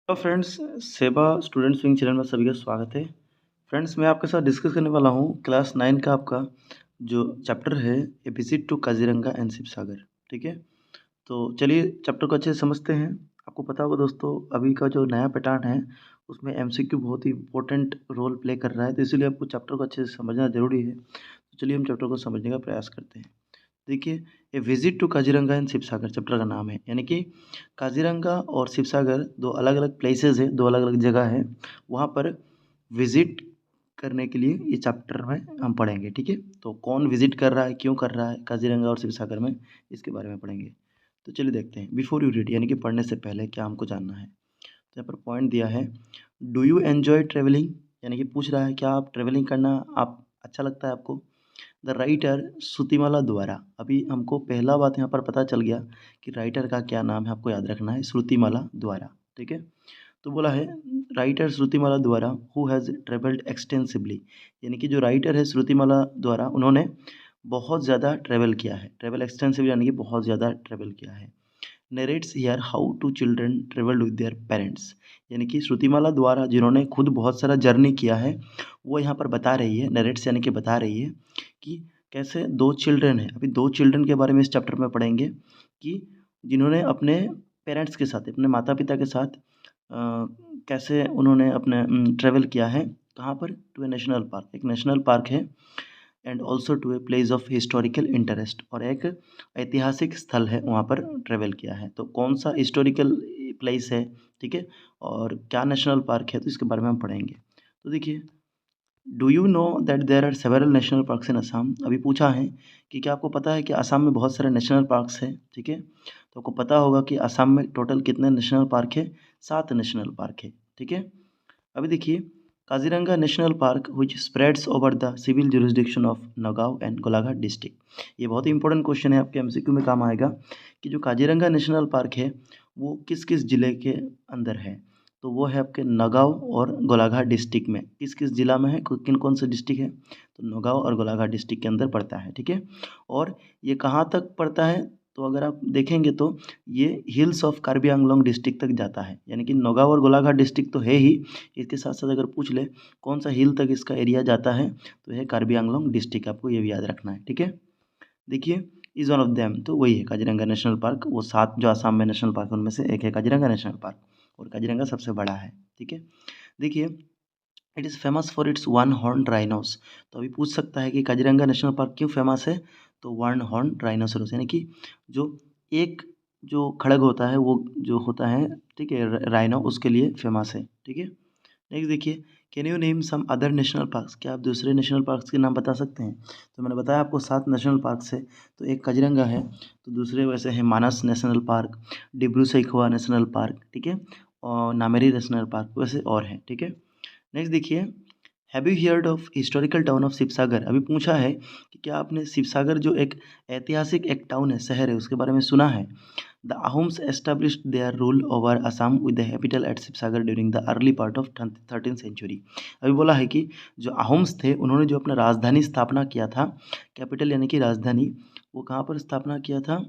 तो फ्रेंड्स, सेवा student wing channel में सभी का स्वागत है। फ्रेंड्स, मैं आपके साथ डिस्कस करने वाला हूँ क्लास 9 का आपका जो चैप्टर है a visit to Kaziranga and Sivasagar. ठीक है, तो चलिए चैप्टर को अच्छे से समझते हैं। आपको पता होगा दोस्तों, अभी का जो नया पैटर्न है उसमें एमसीक्यू बहुत ही इंपॉर्टेंट रोल प्ले कर रहा है, तो इसीलिए आपको चैप्टर को अच्छे से समझना ज़रूरी है। तो चलिए हम चैप्टर को समझने का प्रयास करते हैं। देखिए, a visit to Kaziranga and Sivasagar chapter का नाम है, यानी कि काजीरंगा और शिवसागर दो अलग अलग प्लेसेस है, दो अलग अलग जगह है। वहाँ पर विजिट करने के लिए ये चैप्टर में हम पढ़ेंगे। ठीक है, तो कौन विजिट कर रहा है, क्यों कर रहा है काजीरंगा और शिवसागर में, इसके बारे में पढ़ेंगे। तो चलिए देखते हैं। बिफोर यू रीड, यानी कि पढ़ने से पहले क्या हमको जानना है। तो यहाँ पर पॉइंट दिया है, डू यू एन्जॉय ट्रेवलिंग, यानी कि पूछ रहा है क्या आप ट्रेवलिंग करना आप अच्छा लगता है आपको। द राइटर श्रुतिमाला द्वारा, अभी हमको पहला बात यहाँ पर पता चल गया कि राइटर का क्या नाम है, आपको याद रखना है, श्रुतिमाला द्वारा। ठीक है, तो बोला है राइटर श्रुतिमाला द्वारा हु हैज़ ट्रेवल्ड एक्सटेंसिवली, यानी कि जो राइटर है श्रुतिमाला द्वारा, उन्होंने बहुत ज़्यादा ट्रेवल किया है। ट्रेवल एक्सटेंसिव यानी कि बहुत ज़्यादा ट्रेवल किया है। Narrates here how two children travelled with their parents, यानी कि श्रुतिमाला द्वारा जिन्होंने खुद बहुत सारा जर्नी किया है, वो यहाँ पर बता रही है, नरेट्स यानी कि बता रही है कि कैसे दो चिल्ड्रन हैं। अभी दो चिल्ड्रन के बारे में इस चैप्टर में पढ़ेंगे कि जिन्होंने अपने पेरेंट्स के साथ, अपने माता पिता के साथ कैसे उन्होंने अपने ट्रैवल किया है। कहाँ पर, टू ए नेशनल पार्क, एक नेशनल पार्क है, and also to a place of historical interest, और एक ऐतिहासिक स्थल है, वहाँ पर ट्रेवल किया है। तो कौन सा हिस्टोरिकल प्लेस है, ठीक है, और क्या नेशनल पार्क है, तो इसके बारे में हम पढ़ेंगे। तो देखिए, do you know that there are several national parks in Assam, अभी पूछा है कि क्या आपको पता है कि असम में बहुत सारे नेशनल पार्क्स हैं। ठीक है, तो आपको पता होगा कि असम में टोटल कितने नेशनल पार्क है, 7 नेशनल पार्क है। ठीक है, अभी देखिए, Kaziranga national park which spreads over the civil jurisdiction of Nagaon and Golaghat district, ये बहुत ही इंपॉर्टेंट क्वेश्चन है, आपके एमसीक्यू में काम आएगा कि जो काजीरंगा नेशनल पार्क है वो किस किस जिले के अंदर है। तो वो है आपके नगांव और गोलाघाट डिस्ट्रिक्ट में। किस किस जिला में है, किन कौन से डिस्ट्रिक्ट है, तो नगांव और गोलाघाट डिस्ट्रिक्ट के अंदर पड़ता है। ठीक है, और ये कहाँ तक पड़ता है, तो अगर आप देखेंगे तो ये hills of Karbi Anglong district तक जाता है, यानी कि नगांव और गोलाघाट डिस्ट्रिक्ट तो है ही, इसके साथ साथ अगर पूछ ले कौन सा हिल तक इसका एरिया जाता है, तो यह कार्बी आंगलोंग डिस्ट्रिक्ट, आपको ये भी याद रखना है। ठीक है, देखिए, इज वन ऑफ देम, तो वही है काजीरंगा नेशनल पार्क, वो 7 जो आसाम में नेशनल पार्क उनमें से एक है काजीरंगा नेशनल पार्क, और काजीरंगा सबसे बड़ा है। ठीक है, देखिए, it is famous for its one horn rhinos, तो अभी पूछ सकता है कि काजीरंगा नेशनल पार्क क्यों फेमस है, तो वन हॉर्न राइनोसरस, यानी कि जो एक जो खड़ग होता है वो जो होता है, ठीक है, राइनो, उसके लिए फेमस है। ठीक है, नेक्स्ट देखिए, can you name some other national parks, क्या आप दूसरे नेशनल पार्क्स के नाम बता सकते हैं। तो मैंने बताया आपको 7 नेशनल पार्क्स है, तो एक काजीरंगा है, तो दूसरे वैसे हैं Manas national park, Dibru Saikhowa national park, ठीक है, और नामेरी नेशनल पार्क, वैसे और हैं। ठीक है, नेक्स्ट देखिए, have you heard of historical town of Sivasagar, अभी पूछा है कि क्या आपने शिवसागर जो एक ऐतिहासिक एक टाउन है, शहर है, उसके बारे में सुना है। The Ahoms established their rule over Assam with the capital at Sivasagar during the early part of 13th century, अभी बोला है कि जो अहोम्स थे उन्होंने जो अपना राजधानी स्थापना किया था, कैपिटल यानी कि राजधानी, वो कहाँ पर स्थापना किया था।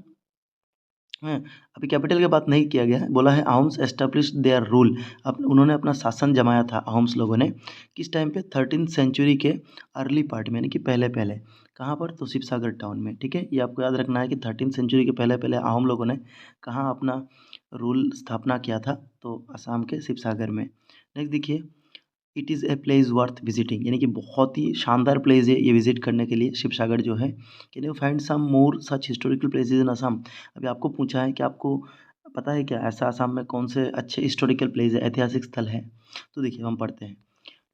हैं, अभी कैपिटल की बात नहीं किया गया है, बोला है अहोम्स एस्टेब्लिश्ड देयर रूल, अब उन्होंने अपना शासन जमाया था अहोम्स लोगों ने, किस टाइम पे, 13th सेंचुरी के अर्ली पार्ट में, यानी कि पहले पहले, कहाँ पर, तो शिवसागर टाउन में। ठीक है, ये आपको याद रखना है कि 13th सेंचुरी के पहले पहले अहोम लोगों ने कहाँ अपना रूल स्थापना किया था, तो असम के शिवसागर में। नेक्स्ट देखिए, it is a place worth visiting, यानी कि बहुत ही शानदार प्लेस है ये विजिट करने के लिए, शिवसागर जो है। Can you find some more such historical places in Assam, अभी आपको पूछा है कि आपको पता है क्या ऐसा असम में कौन से अच्छे हिस्टोरिकल प्लेस है, ऐतिहासिक स्थल है। तो देखिए हम पढ़ते हैं,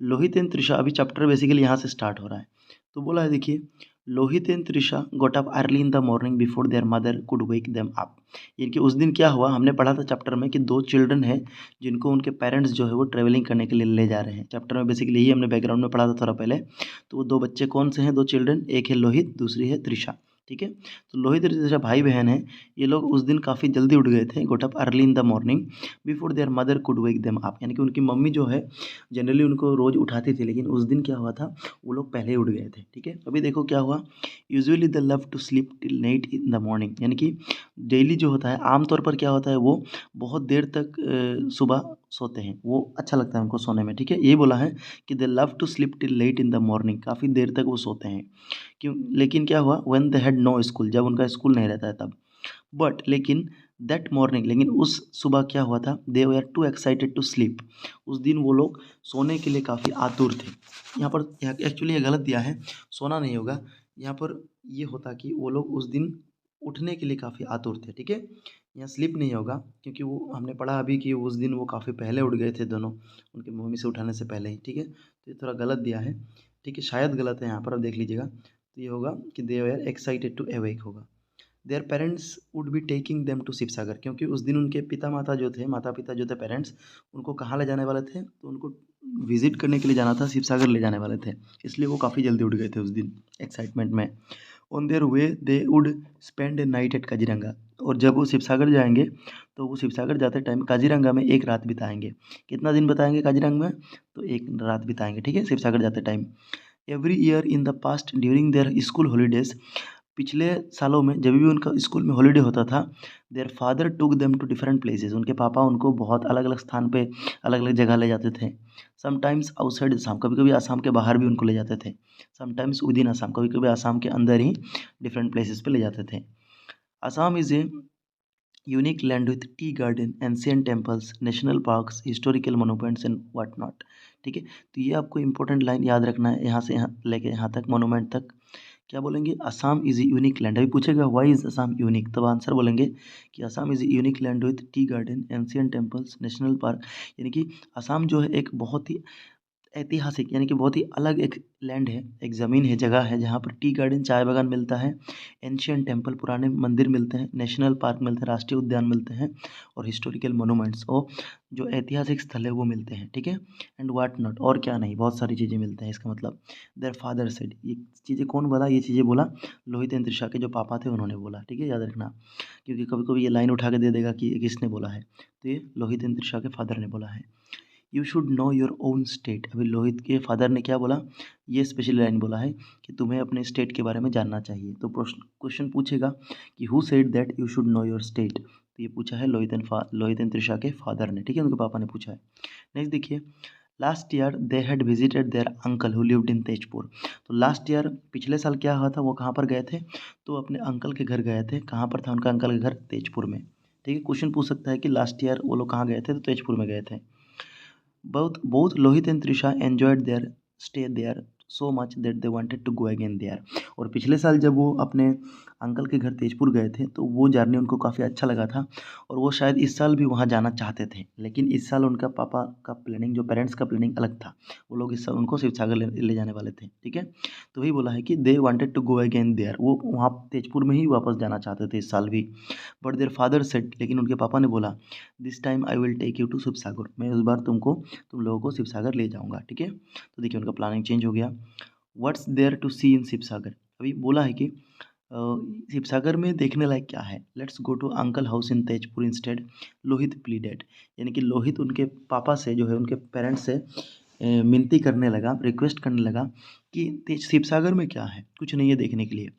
लोहित एंड त्रिशा, अभी चैप्टर बेसिकली यहाँ से स्टार्ट हो रहा है। तो बोला है देखिए, Lohit and Trisha goat up early in the morning before there mother could wake them up, यानी कि उस दिन क्या हुआ, हमने पढ़ा था चैप्टर में कि दो चिल्ड्रन हैं जिनको उनके पेरेंट्स जो है वो ट्रेवलिंग करने के लिए ले जा रहे हैं। चैप्टर में बेसिकली यही हमने बैकग्राउंड में पढ़ा था थोड़ा पहले। तो वो दो बच्चे कौन से हैं, दो चिल्ड्रन, एक है लोहित, दूसरी है त्रिशा। ठीक है, तो लोहित और त्रिशा भाई बहन हैं, ये लोग उस दिन काफ़ी जल्दी उठ गए थे, गोट up early in the morning before there mother could wake them up, यानी कि उनकी मम्मी जो है जनरली उनको रोज़ उठाती थी, लेकिन उस दिन क्या हुआ था, वो लोग पहले ही उठ गए थे। ठीक है, अभी देखो क्या हुआ, usually the love to sleep till night in the morning, यानी कि डेली जो होता है आमतौर पर क्या होता है, वो बहुत देर तक सुबह सोते हैं, वो अच्छा लगता है उनको सोने में, ठीक है। ये बोला है कि they love to sleep till late in the morning, काफ़ी देर तक वो सोते हैं। क्यों? लेकिन क्या हुआ, when they had no school, जब उनका स्कूल नहीं रहता है तब। बट लेकिन दैट मॉर्निंग, लेकिन उस सुबह क्या हुआ था, दे वर टू एक्साइटेड टू स्लीप, उस दिन वो लोग सोने के लिए काफ़ी आतुर थे। यहाँ पर एक्चुअली ये गलत दिया है, सोना नहीं होगा यहाँ पर, ये होता कि वो लोग उस दिन उठने के लिए काफ़ी आतुर थे, ठीक है। यहाँ स्लीप नहीं होगा क्योंकि वो हमने पढ़ा अभी कि उस दिन वो काफ़ी पहले उठ गए थे दोनों, उनकी मम्मी से उठाने से पहले ही, ठीक है। तो ये थोड़ा गलत दिया है, ठीक है, शायद गलत है यहाँ पर, अब देख लीजिएगा। तो ये होगा कि they were excited to awake होगा। Their parents would be taking them to Sivasagar, क्योंकि उस दिन उनके पिता माता जो थे, माता पिता जो थे पेरेंट्स, उनको कहाँ ले जाने वाले थे, तो उनको विजिट करने के लिए जाना था, शिवसागर ले जाने वाले थे, इसलिए वो काफ़ी जल्दी उठ गए थे उस दिन एक्साइटमेंट में। On their way they would spend a night at Kaziranga, और जब वो शिवसागर जाएंगे तो वो शिवसागर जाते टाइम काजीरंगा में एक रात बिताएंगे। कितना दिन बताएंगे काजीरंगा में, तो एक रात बिताएंगे, ठीक है, शिवसागर जाते time. Every year in the past during their school holidays, पिछले सालों में जब भी उनका स्कूल में हॉलीडे होता था, their father took them to different places, उनके पापा उनको बहुत अलग अलग स्थान पे, अलग अलग जगह ले जाते थे। समटाइम्स आउटसाइड आसाम, कभी कभी आसाम के बाहर भी उनको ले जाते थे। समटाइम्स विद इन आसाम, कभी कभी आसाम के अंदर ही डिफरेंट प्लेसेस पे ले जाते थे। Assam is a unique land with tea garden, ancient temples, national parks, historical monuments and what not, ठीक है। तो ये आपको इंपॉर्टेंट लाइन याद रखना है, यहाँ से यहाँ लेके यहाँ तक मोनूमेंट तक। क्या बोलेंगे, Assam is a unique land, अभी पूछेगा व्हाई इज़ असम यूनिक, तब आंसर बोलेंगे कि Assam is a unique land with tea garden, ancient temples, national park, यानी कि असम जो है एक बहुत ही ऐतिहासिक, यानी कि बहुत ही अलग एक लैंड है, एक ज़मीन है, जगह है, जहाँ पर टी गार्डन, चाय बागान मिलता है, एंशियंट टेम्पल, पुराने मंदिर मिलते हैं, नेशनल पार्क मिलते हैं, राष्ट्रीय उद्यान मिलते हैं, और हिस्टोरिकल मोनूमेंट्स, और जो ऐतिहासिक स्थल है वो मिलते हैं, ठीक है। एंड वाट नॉट, और क्या नहीं, बहुत सारी चीज़ें मिलते हैं, इसका मतलब देयर फादर सेड, ये चीज़ें कौन बोला, ये चीज़ें बोला लोहितेंद्र शाह के जो पापा थे उन्होंने बोला, ठीक है, याद रखना, क्योंकि कभी कभी ये लाइन उठा के दे देगा कि ये किसने बोला है, तो ये लोहितेंद्र शाह के फादर ने बोला है। You should know your own state, अभी लोहित के फादर ने क्या बोला, ये स्पेशल लाइन बोला है कि तुम्हें अपने स्टेट के बारे में जानना चाहिए। तो प्रश्न क्वेश्चन पूछेगा कि who said that you should know your state, तो ये पूछा है लोहितेंद्र शाह के फादर ने, ठीक है, उनके पापा ने पूछा है। नेक्स्ट देखिए, last year they had visited their uncle who lived in Tezpur, तो लास्ट ईयर पिछले साल क्या हुआ था, वो कहाँ पर गए थे, तो अपने अंकल के घर गए थे, कहाँ पर था उनका अंकल का घर, तेजपुर में, ठीक है। क्वेश्चन पूछ सकता है कि लास्ट ईयर वो लोग कहाँ गए थे, तो तेजपुर में गए थे। Both Lohit and Trisha enjoyed their stay there so much that they wanted to go again there, और पिछले साल जब वो अपने अंकल के घर तेजपुर गए थे तो वो जर्नी उनको काफ़ी अच्छा लगा था, और वो शायद इस साल भी वहाँ जाना चाहते थे, लेकिन इस साल उनका पापा का प्लानिंग, जो पेरेंट्स का प्लानिंग अलग था, वो लोग इस साल उनको शिवसागर ले जाने वाले थे, ठीक है। तो वही बोला है कि they wanted to go again there, वो वहाँ तेजपुर में ही वापस जाना चाहते थे इस साल भी। बट देयर फादर सेड, लेकिन उनके पापा ने बोला, this time I will take you to Sivasagar, मैं इस बार तुम लोगों को शिवसागर ले जाऊंगा, ठीक है। तो देखिए उनका प्लानिंग चेंज हो गया। व्हाट्स देयर टू सी इन शिवसागर, अभी बोला है कि शिवसागर में देखने लायक क्या है, let's go to uncle house in Tezpur instead, Lohit pleaded, यानी कि लोहित उनके पापा से, जो है उनके पेरेंट्स से मिनती करने लगा, रिक्वेस्ट करने लगा कि शिवसागर में क्या है, कुछ नहीं है देखने के लिए,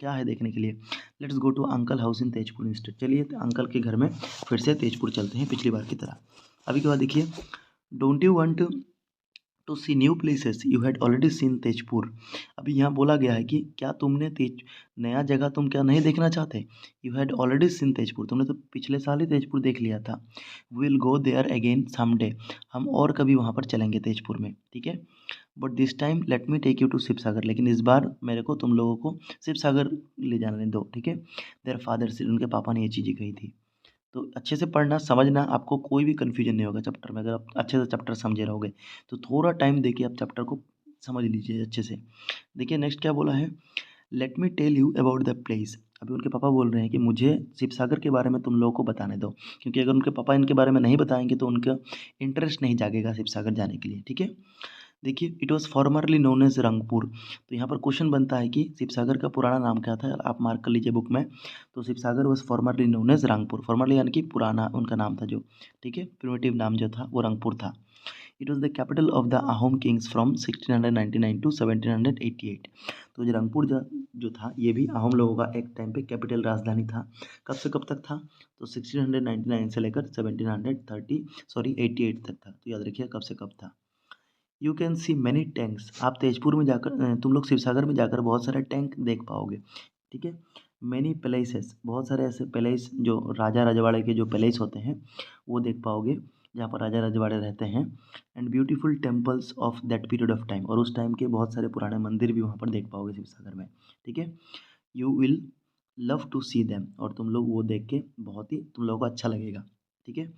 क्या है देखने के लिए, let's go to uncle house in Tezpur instead, चलिए अंकल के घर में फिर से तेजपुर चलते हैं पिछली बार की तरह। अभी के बाद देखिए, don't you want to see new places, you had already seen Tezpur, अभी यहाँ बोला गया है कि क्या तुमने नया जगह तुम क्या नहीं देखना चाहते, you had already seen Tezpur, तुमने तो पिछले साल ही तेजपुर देख लिया था। Will go there again someday, हम और कभी वहाँ पर चलेंगे तेजपुर में, ठीक है। But this time let me take you to Sivasagar, लेकिन इस बार मेरे को तुम लोगों को शिवसागर ले जाने दो, ठीक है। देयर फादर से, उनके पापा ने ये चीज़ें कही थी। तो अच्छे से पढ़ना, समझना, आपको कोई भी कन्फ्यूजन नहीं होगा चैप्टर में, अगर आप अच्छे से चैप्टर समझे रहोगे तो थोड़ा टाइम देके आप चैप्टर को समझ लीजिए अच्छे से। देखिए नेक्स्ट क्या बोला है, let me tell you about the place, अभी उनके पापा बोल रहे हैं कि मुझे शिवसागर के बारे में तुम लोगों को बताने दो, क्योंकि अगर उनके पापा इनके बारे में नहीं बताएंगे तो उनका इंटरेस्ट नहीं जागेगा शिवसागर जाने के लिए, ठीक है। देखिए, it was formerly known as Rangpur, तो यहाँ पर क्वेश्चन बनता है कि शिवसागर का पुराना नाम क्या था, आप मार्क कर लीजिए बुक में। तो Sivasagar was formerly known as Rangpur, formerly यानी कि पुराना उनका नाम था जो, ठीक है, प्रिमिटिव नाम जो था वो रंगपुर था। It was the capital of the Ahom kings from 1699 to 1788। तो जो रंगपुर जो था ये भी अहोम लोगों का एक टाइम पे कैपिटल राजधानी था। कब से कब तक था? तो 1699 से लेकर 88 तक था। तो याद रखिए कब से कब था। You can see many tanks. आप तेजपुर में जाकर तुम लोग शिवसागर में जाकर बहुत सारे टैंक देख पाओगे, ठीक है। मैनी प्लेसेस, बहुत सारे ऐसे प्लेस जो राजा रजवाड़े के जो प्लेस होते हैं वो देख पाओगे जहाँ पर राजा रजवाड़े रहते हैं। And beautiful temples of that period of time, और उस टाइम के बहुत सारे पुराने मंदिर भी वहाँ पर देख पाओगे शिवसागर में, ठीक है। You will love to see them, और तुम लोग वो देख के बहुत ही तुम लोगों को अच्छा लगेगा, ठीक है।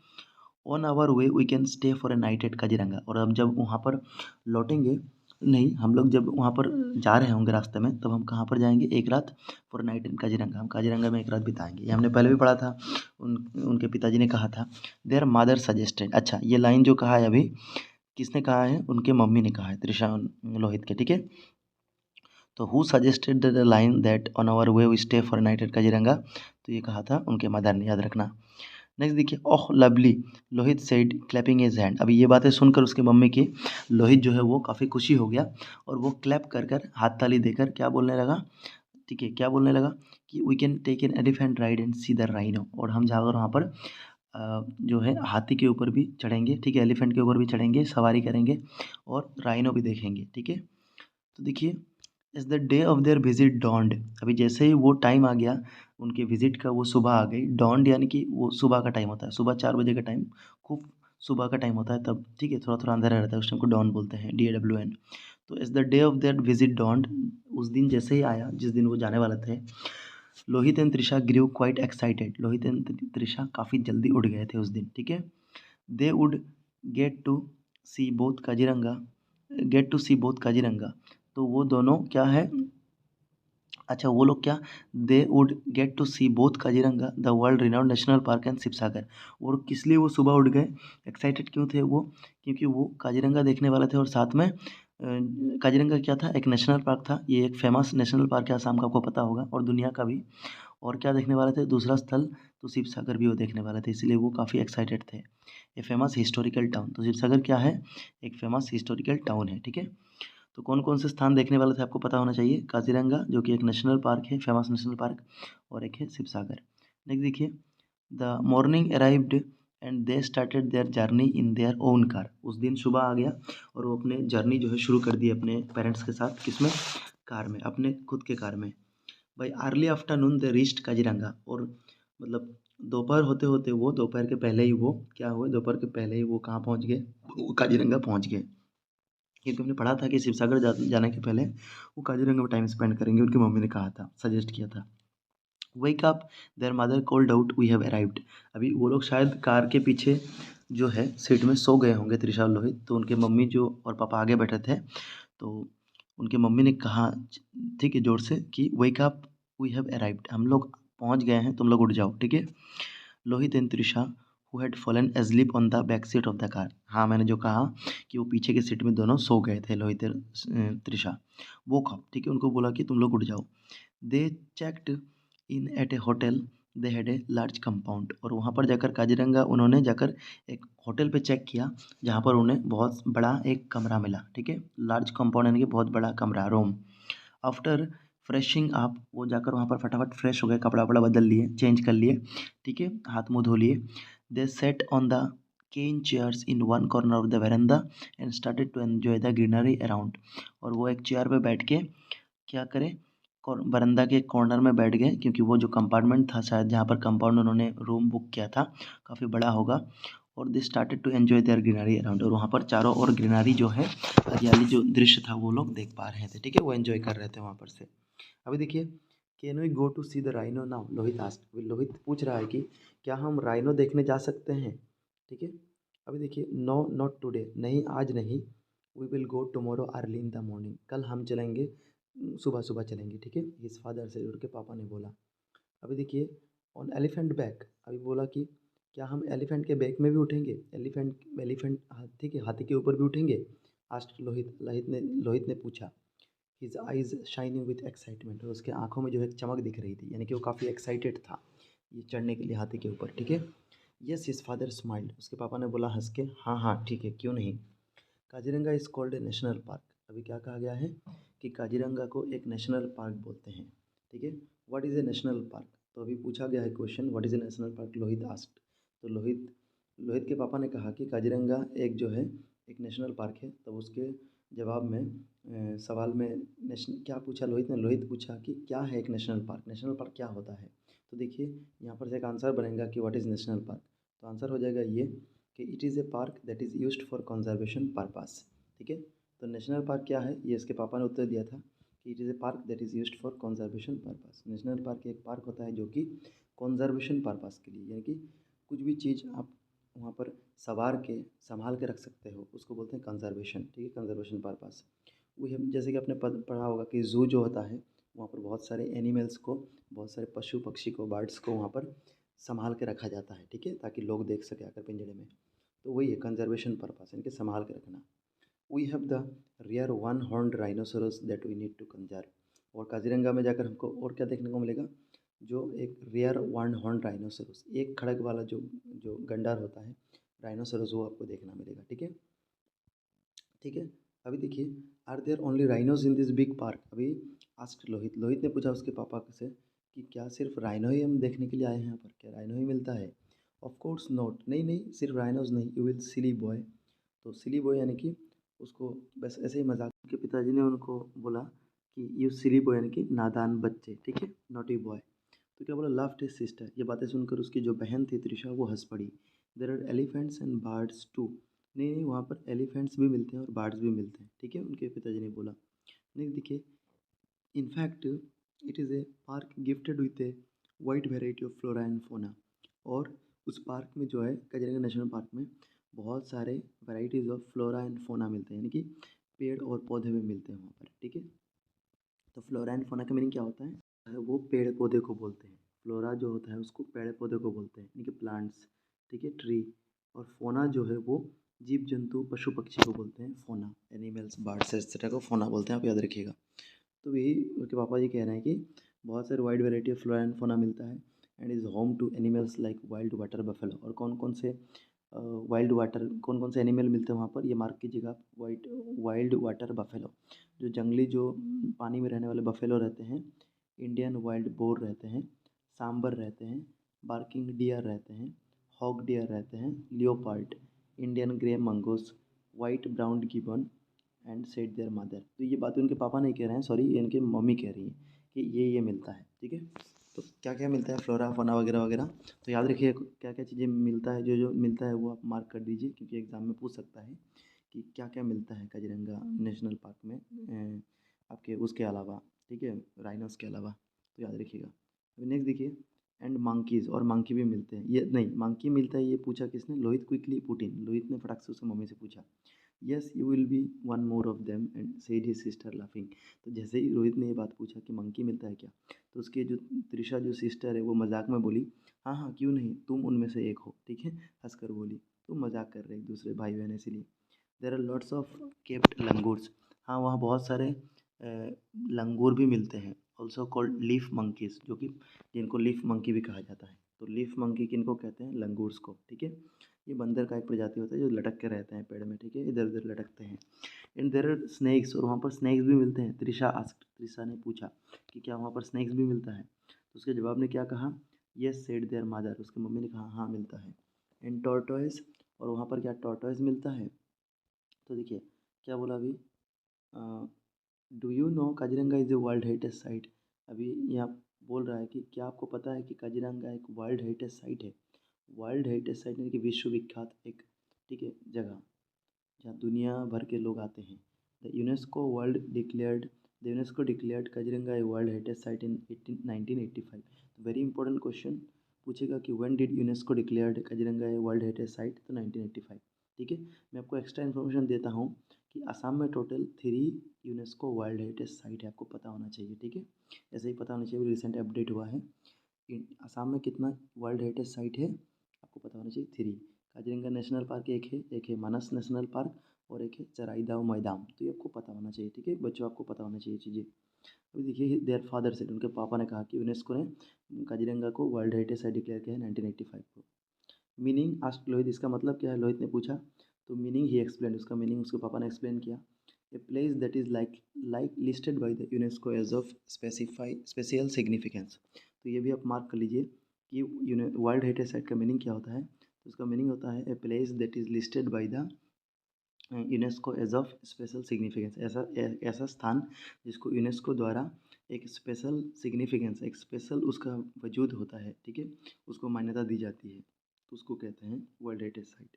On our way we can stay for a night at Kaziranga, और अब जब वहाँ पर लौटेंगे, नहीं हम लोग जब वहाँ पर जा रहे होंगे रास्ते में, तब हम कहाँ पर जाएंगे? एक रात फॉर नाइट इन काजीरंगा, हम काजीरंगा में एक रात बिताएंगे। ये हमने पहले भी पढ़ा था, उनके पिताजी ने कहा था। देयर मदर सजेस्टेड, अच्छा ये लाइन जो कहा है अभी किसने कहा है? उनके मम्मी ने कहा है, त्रिशा लोहित के, ठीक है। तो who suggested the line that on our way we stay for night at Kaziranga? तो ये कहा था उनके मदर ने, याद रखना। नेक्स्ट देखिए, ओह lovely Lohit said clapping his hand. अभी ये बातें सुनकर उसके मम्मी की लोहित जो है वो काफ़ी खुशी हो गया, और वो क्लैप कर कर हाथ ताली देकर क्या बोलने लगा? ठीक है, क्या बोलने लगा कि we can take an elephant ride and see the rhino, और हम जाकर वहाँ पर जो है हाथी के ऊपर भी चढ़ेंगे, ठीक है, एलिफेंट के ऊपर भी चढ़ेंगे, सवारी करेंगे और राइनो भी देखेंगे, ठीक है। तो देखिए, as the day of their visit dawned, अभी जैसे ही वो टाइम आ गया उनके विजिट का, वो सुबह आ गई। डॉन्ड यानी कि वो सुबह का टाइम होता है, सुबह 4 बजे का टाइम, खूब सुबह का टाइम होता है तब, ठीक है, थोड़ा थोड़ा अंधेरा रहता है उस टाइम को डॉन बोलते हैं, DAWN। तो as the day of their visit dawned, उस दिन जैसे ही आया जिस दिन वो जाने वाले थे, Lohit and Trisha grew quite excited, Lohit and Trisha काफ़ी जल्दी उठ गए थे उस दिन, ठीक है। They would get to see both Kaziranga, get to see both Kaziranga, तो वो दोनों क्या है? अच्छा वो लोग क्या? They would get to see both Kaziranga the world renowned national park and Sivasagar. और किस लिए वो सुबह उठ गए? एक्साइटेड क्यों थे वो? क्योंकि वो काजीरंगा देखने वाले थे, और साथ में काजीरंगा क्या था? एक नेशनल पार्क था, ये एक फेमस नेशनल पार्क है आसाम का, आपको पता होगा, और दुनिया का भी। और क्या देखने वाले थे? दूसरा स्थल तो शिवसागर भी वो देखने वाले थे, इसलिए वो काफ़ी एक्साइटेड थे। ये फेमस हिस्टोरिकल टाउन, तो शिवसागर क्या है? एक फेमस हिस्टोरिकल टाउन है, ठीक है। तो कौन कौन से स्थान देखने वाले थे आपको पता होना चाहिए? काजीरंगा जो कि एक नेशनल पार्क है, फेमस नेशनल पार्क, और एक है शिवसागर। नेक्स्ट देखिए, the morning arrived and they started their journey in their own car. उस दिन सुबह आ गया और वो अपने जर्नी जो है शुरू कर दी अपने पेरेंट्स के साथ, किसमें? कार में, अपने खुद के कार में। By early afternoon they reached Kaziranga, और मतलब दोपहर होते होते वो, दोपहर के पहले ही वो क्या हुए? दोपहर के पहले ही वो कहाँ पहुँच गए? वो काजीरंगा पहुँच गए, क्योंकि हमने पढ़ा था कि शिवसागर जाने के पहले वो काजीरंगा में टाइम स्पेंड करेंगे, उनकी मम्मी ने कहा था, सजेस्ट किया था। Wake up their mother called out we have arrived. अभी वो लोग शायद कार के पीछे जो है सीट में सो गए होंगे, त्रिशा और लोहित, तो उनके मम्मी जो और पापा आगे बैठे थे, तो उनके मम्मी ने कहा, ठीक है, जोर से कि wake up we have arrived, हम लोग पहुंच गए हैं, तुम लोग उठ जाओ, ठीक है। Lohit and Trisha who had fallen asleep on the back seat of the car, हाँ मैंने जो कहा कि वो पीछे के सीट में दोनों सो गए थे, लोहित और त्रिशा, वो कब, ठीक है, उनको बोला कि तुम लोग उठ जाओ। They checked in at a hotel, they had a large compound, और वहाँ पर जाकर काजीरंगा उन्होंने जाकर एक होटल पे चेक किया जहाँ पर उन्हें बहुत बड़ा एक कमरा मिला, ठीक है, लार्ज कंपाउंड यानी कि बहुत बड़ा कमरा, रूम। आफ्टर फ्रेशिंग अप, वो जाकर वहाँ पर फटाफट फ्रेश हो गए, कपड़ा वपड़ा बदल लिए, चेंज कर लिए, ठीक है, हाथ मुँह धो लिए। They sat on the cane chairs in one corner of the veranda and started to enjoy the greenery around, और वो एक चेयर पे बैठ के क्या करें? बरंदा के कॉर्नर में बैठ गए, क्योंकि वो जो कंपार्टमेंट था शायद जहाँ पर कंपाउंड उन्होंने रूम बुक किया था काफ़ी बड़ा होगा, और they started to enjoy their greenery around, और वहाँ पर चारों ओर ग्रीनरी जो है, हरियाली जो दृश्य था वो लोग देख पा रहे थे, ठीक है, वो एंजॉय कर रहे थे वहाँ पर से। अभी देखिए, can we go to see the rhino now, Lohit asked, Lohit पूछ रहा है कि क्या हम राइनो देखने जा सकते हैं, ठीक है। अभी देखिए, नो नॉट टुडे, नहीं आज नहीं, we will go tomorrow early in the morning, कल हम चलेंगे, सुबह सुबह चलेंगे, ठीक है, हिज फादर से, उनके पापा ने बोला। अभी देखिए, ऑन एलिफेंट बैक, अभी बोला कि क्या हम एलिफेंट के बैक में भी उठेंगे? एलिफेंट एलिफेंट ठीक है, हाथी के ऊपर भी उठेंगे? आस्क्ड लोहित, लोहित ने पूछा। His eyes shining with excitement, और उसके आंखों में जो है एक चमक दिख रही थी, यानी कि वो काफ़ी एक्साइटेड था ये चढ़ने के लिए हाथी के ऊपर, ठीक है। यस हिज फादर स्माइल्ड, उसके पापा ने बोला हंस के, हाँ हाँ ठीक है, क्यों नहीं। Kaziranga is called a national park. अभी क्या कहा गया है कि काजीरंगा को एक नेशनल पार्क बोलते हैं। ठीक है, what is a national park? तो अभी पूछा गया है question, what is a national park, Lohit asked. तो लोहित लोहित के पापा ने कहा कि काजीरंगा एक जो है एक नेशनल पार्क है। तब उसके जवाब में सवाल में नेशन क्या पूछा लोहित ने? लोहित पूछा कि क्या है एक नेशनल पार्क, नेशनल पार्क क्या होता है? तो देखिए यहाँ पर से एक आंसर बनेगा कि व्हाट इज़ नेशनल पार्क। तो आंसर हो जाएगा ये कि it is A park that is used for conservation purpose. ठीक है, तो नेशनल पार्क क्या है, ये इसके पापा ने उत्तर दिया था कि it is A park that is used for conservation purpose. National park एक पार्क होता है जो कि कंजर्वेशन पर्पस के लिए, यानी कि कुछ भी चीज़ आप वहाँ पर सवार के संभाल के रख सकते हो, उसको बोलते हैं कंजर्वेशन। ठीक है, कंजर्वेशन पर्पस। वही हम जैसे कि आपने पढ़ा होगा कि ज़ू जो होता है वहाँ पर बहुत सारे एनिमल्स को, बहुत सारे पशु पक्षी को, बर्ड्स को वहाँ पर संभाल के रखा जाता है। ठीक है, ताकि लोग देख सके आकर पिंजड़े में। तो वही है कंजर्वेशन पर्पस, इनके संभाल के रखना। We have the rare one horned rhinoceros that we need to conserve. और काजीरंगा में जाकर हमको और क्या देखने को मिलेगा? जो एक रेयर वन हॉर्न राइनोसोरस, एक खड़ग वाला जो जो गंडार होता है राइनोसोरस, वो आपको देखना मिलेगा। ठीक है, ठीक है। अभी देखिए, are there only rhinos in this big park? अभी आस्क्ड लोहित, लोहित ने पूछा उसके पापा से कि क्या सिर्फ राइनो ही हम देखने के लिए आए हैं यहाँ पर, क्या राइनो ही मिलता है? ऑफ कोर्स नॉट, नहीं नहीं, सिर्फ राइनोज नहीं, यू विल सिली बॉय। तो सिली बॉय यानी कि उसको बस ऐसे ही मजाक के पिताजी ने उनको बोला कि यू सिली बॉय, यानी कि नादान बच्चे। ठीक है, नॉटी बॉय। तो क्या बोला? Laughed his sister. ये बातें सुनकर उसकी जो बहन थी त्रिशा, वो हंस पड़ी। There are elephants and birds too. नहीं नहीं, वहाँ पर एलिफेंट्स भी मिलते हैं और बर्ड्स भी मिलते हैं। ठीक है, उनके पिताजी ने बोला। नहीं देखिए, in fact it is A park gifted with a wide variety of flora and फोना। और उस पार्क में जो है, काजीरंगा नेशनल पार्क में बहुत सारे वैराइटीज़ ऑफ फ्लोरा एंड फोना मिलते हैं, यानी कि पेड़ और पौधे भी मिलते हैं वहाँ पर। ठीक है, तो फ्लोरा एंड फोना का मीनिंग क्या होता है? वो पेड़ पौधे को बोलते हैं। फ्लोरा जो होता है उसको पेड़ पौधे को बोलते हैं, यानी कि प्लांट्स। ठीक है, ट्री। और फोना जो है वो जीव जंतु पशु पक्षी को बोलते हैं फोना, एनिमल्स बर्ड्स एक्सेट्रा को फोना बोलते हैं, आप याद रखिएगा। तो यही उनके पापा जी कह रहे हैं कि बहुत सारे wide variety of flora and fauna मिलता है and is home to animals like wild water buffalo. और कौन कौन से वाइल्ड वाटर, कौन कौन से एनिमल मिलते हैं वहाँ पर, ये मार्क कीजिएगा आप। वाइल्ड वाटर बफेलो, जो जंगली जो पानी में रहने वाले बफेलो रहते हैं। इंडियन वाइल्ड बोर रहते हैं। सांबर रहते हैं। बार्किंग डियर रहते हैं। हॉग डियर रहते हैं। Leopard, Indian grey mongoose, white brown gibbon and said there mother. तो ये बातें उनके पापा नहीं कह रहे हैं, सॉरी, ये इनकी मम्मी कह रही हैं कि ये मिलता है। ठीक है, तो क्या क्या मिलता है, फ्लोरा फोना वगैरह वगैरह। तो याद रखिए क्या क्या चीज़ें मिलता है, जो जो मिलता है वो आप मार्क कर दीजिए, क्योंकि एग्ज़ाम में पूछ सकता है कि क्या क्या मिलता है काजीरंगा नेशनल पार्क में आपके उसके अलावा। ठीक है, राइनोस के अलावा, तो याद रखिएगा। अभी नेक्स्ट देखिए, एंड मंकीज़, और मंकी भी मिलते हैं। ये नहीं, मंकी मिलता है ये पूछा किसने? Lohit quickly put in, Lohit ने फटाक से उसकी मम्मी से पूछा। Yes you will be one more of them and said his sister laughing. तो जैसे ही रोहित ने ये बात पूछा कि मंकी मिलता है क्या, तो उसके जो त्रिशा जो सिस्टर है वो मजाक में बोली, हाँ हाँ क्यों नहीं, तुम उनमें से एक हो। ठीक है, हंसकर बोली। तुम मजाक कर रहे एक दूसरे भाई बहन, इसीलिए। There are lots of capped langurs. हाँ, वहाँ बहुत सारे लंगूर भी मिलते हैं, ऑल्सो कॉल्ड लीफ मंकीज, जो कि जिनको लीफ मंकी भी कहा जाता है। तो लीफ मंकी किनको कहते हैं? लंगूर्स को। ठीक है, ये बंदर का एक प्रजाति होता है जो लटक के रहते हैं पेड़ में। ठीक है, इधर उधर लटकते हैं। एंड देर आर स्नैक्स, और वहाँ पर स्नैक्स भी मिलते हैं। त्रिशा आस्क्ड, त्रिशा ने पूछा कि क्या वहाँ पर स्नैक्स भी मिलता है? तो उसके जवाब ने क्या कहा? यस सेड देयर मदर, उसकी मम्मी ने कहा हाँ मिलता है। एंड टॉर्टोइज, और वहाँ पर क्या टॉर्टोइज मिलता है? तो देखिए क्या बोला अभी, do you no Kaziranga is a world heritage site. अभी यहाँ बोल रहा है कि क्या आपको पता है कि काजीरंगा एक वर्ल्ड हेरिटेज साइट है। वर्ल्ड हेरिटेज साइट यानी कि विश्व विख्यात एक, ठीक है, जगह जहाँ दुनिया भर के लोग आते हैं। The UNESCO world declared the UNESCO declared Kaziranga a world heritage site in 1985। तो वेरी इंपॉर्टेंट क्वेश्चन पूछेगा कि when did UNESCO declared Kaziranga a world heritage site? तो 1985। ठीक है, मैं आपको एक्स्ट्रा इन्फॉर्मेशन देता हूँ कि असम में total 3 UNESCO world heritage site है, आपको पता होना चाहिए। ठीक है, ऐसे ही पता होना चाहिए, रिसेंट अपडेट हुआ है। असम में कितना वर्ल्ड हेरिटेज साइट है आपको पता होना चाहिए? 3। काजीरंगा नेशनल पार्क एक है मानस नेशनल पार्क, और एक है चराई दाव मैदान। तो ये आपको पता होना चाहिए। ठीक है बच्चों, आपको पता होना चाहिए चीज़ें। अभी देखिए, देयर फादर से, उनके पापा ने कहा कि यूनेस्को ने काजीरंगा को वर्ल्ड हेरिटेज साइट डिक्लेयर किया है 1985 को। मीनिंग आस्क्ड लोहित, इसका मतलब क्या है? लोहित ने पूछा। तो मीनिंग ही एक्सप्लेन, उसका मीनिंग उसके पापा ने एक्सप्लेन किया। A place that is like listed by the UNESCO as of special significance. तो ये भी आप मार्क कर लीजिए कि वर्ल्ड हेरिटेज साइट का मीनिंग क्या होता है। तो उसका मीनिंग होता है a place that is listed by the UNESCO as of special significance, ऐसा स्थान जिसको यूनेस्को द्वारा एक स्पेशल सिग्निफिकेंस, एक स्पेशल उसका वजूद होता है, ठीक है, उसको मान्यता दी जाती है, तो उसको कहते हैं world heritage site.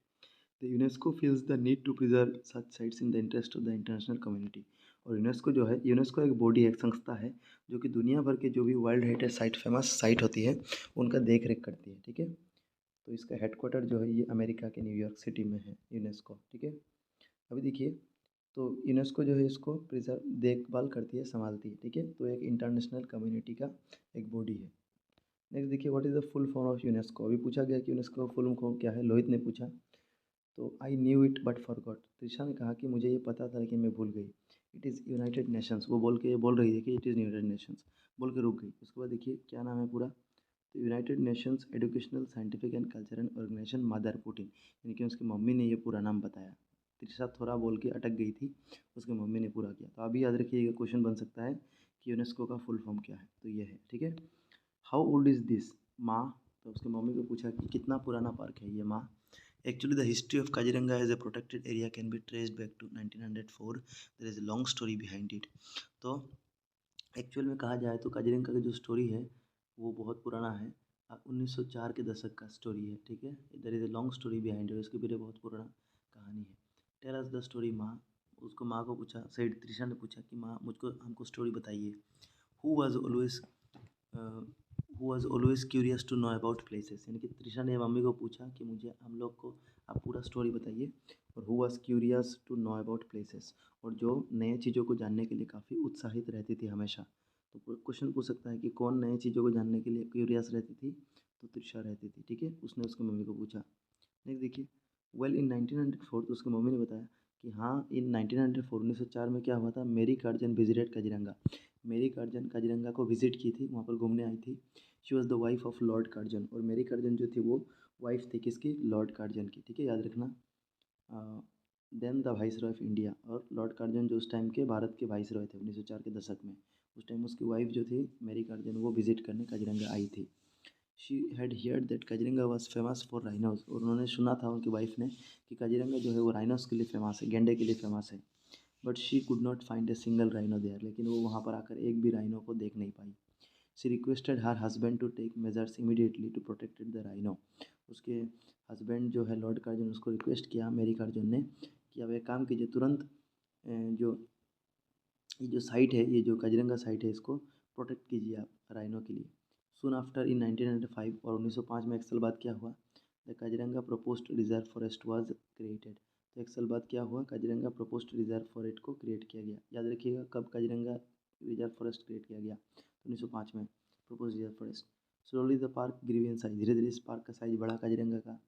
The UNESCO feels the need to preserve such sites in the interest of the international community. और यूनेस्को जो है, यूनेस्को एक बॉडी, एक संस्था है जो कि दुनिया भर के जो भी world heritage site, famous site होती है, उनका देख रेख करती है, ठीक है। तो इसका हेडक्वार्टर जो है ये अमेरिका के न्यूयॉर्क सिटी में है, यूनेस्को, ठीक है। अभी देखिए, तो यूनेस्को जो है इसको प्रिजर्व, देखभाल करती है, संभालती है, ठीक है। तो एक इंटरनेशनल कम्युनिटी का एक बॉडी है। नेक्स्ट देखिए, what is the full form of UNESCO. अभी पूछा गया कि यूनेस्को का फुल फॉर्म क्या है, लोहित ने पूछा। तो I knew it but forgot, Trisha ने कहा कि मुझे ये पता था लेकिन मैं भूल गई। इट इज़ यूनाइटेड नेशंस, वो बोल रही है कि इट इज़ यूनाइटेड नेशंस, बोल के रुक गई। उसके बाद देखिए क्या नाम है पूरा। तो United Nations Educational Scientific and Cultural Organization mother पुटिन, यानी कि उसकी मम्मी ने ये पूरा नाम बताया। त्रिशा थोड़ा बोल के अटक गई थी, उसकी मम्मी ने पूरा किया। तो अभी याद रखिएगा, क्वेश्चन बन सकता है कि यूनेस्को का फुल फॉर्म क्या है, तो ये है, ठीक है। हाउ ओल्ड इज़ दिस माँ, तो उसकी मम्मी को पूछा कि कितना पुराना पार्क है ये माँ। Actually, the history of Kaziranga as a protected area can be traced back to 1904. There is a long story behind it. तो एक्चुअल में कहा जाए तो काजीरंगा का जो स्टोरी है वो बहुत पुराना है। 1904 के दशक का स्टोरी है, ठीक है। There is a long story behind it, उसके पीछे बहुत पुराना कहानी है। टेल अस द स्टोरी माँ। उसको माँ को पूछा, सैयद त्रिशा ने पूछा कि माँ मुझको हमको स्टोरी बताइए। Who was always who was always curious to know about places, यानी कि त्रिशा ने मम्मी को पूछा कि मुझे हम लोग को आप पूरा स्टोरी बताइए। और who was curious to know about places, और जो नए चीज़ों को जानने के लिए काफ़ी उत्साहित रहती थी हमेशा। तो क्वेश्चन पूछ सकता है कि कौन नए चीज़ों को जानने के लिए क्यूरियस रहती थी, तो त्रिशा रहती थी, ठीक है। उसने उसकी मम्मी को पूछा। नेक्स्ट देखिए, वेल इन 1904, तो उसकी मम्मी ने बताया कि हाँ इन 1904, 1904 में क्या हुआ था, मेरी कार्जन विजिटेड काजीरंगा। मेरी कार्जन काजीरंगा को विजिट की थी, वहाँ पर घूमने आई थी। She was the wife of Lord Curzon, और मेरी कार्जन जो थी वो वाइफ थी किसकी, लॉर्ड कार्जन की, ठीक है, याद रखना। Then the viceroy of India, और लॉर्ड कार्जन जो उस टाइम के भारत के वाइसरॉय थे 1904 के दशक में, उस टाइम उसकी वाइफ जो थी मेरी कार्जन वो विजिट करने काजीरंगा आई थी। She had heard that Kaziranga was famous for rhinos, और उन्होंने सुना था उनकी वाइफ ने कि काजीरंगा जो है वो राइनोस के लिए फेमस है, गेंडे के लिए फेमस है। But she could not find a single rhino there, लेकिन वो वहाँ पर आकर एक भी राइनो को देख नहीं पाई। She requested her husband to take measures immediately to protected the rhino. उसके हस्बैंड जो है लॉर्ड कार्जन, उसको रिक्वेस्ट किया मेरी कार्जन ने कि अब एक काम कीजिए, तुरंत जो ये जो साइट है, ये जो काजीरंगा साइट है, इसको प्रोटेक्ट कीजिए आप राइनो के लिए। सून आफ्टर इन 1905, और 1905 में एक साल बाद क्या हुआ, the Kaziranga proposed reserve forest was created. तो एक साल बाद क्या हुआ, काजीरंगा प्रोपोज्ड रिजर्व फॉरेस्ट को क्रिएट किया गया। याद रखिएगा कब काजीरंगा रिजर्व फॉरेस्ट क्रिएट किया गया, तो 1905 में propose reserve forest. Slowly the park grew in size, धीरे धीरे इस पार्क का साइज बढ़ा काजीरंगा का।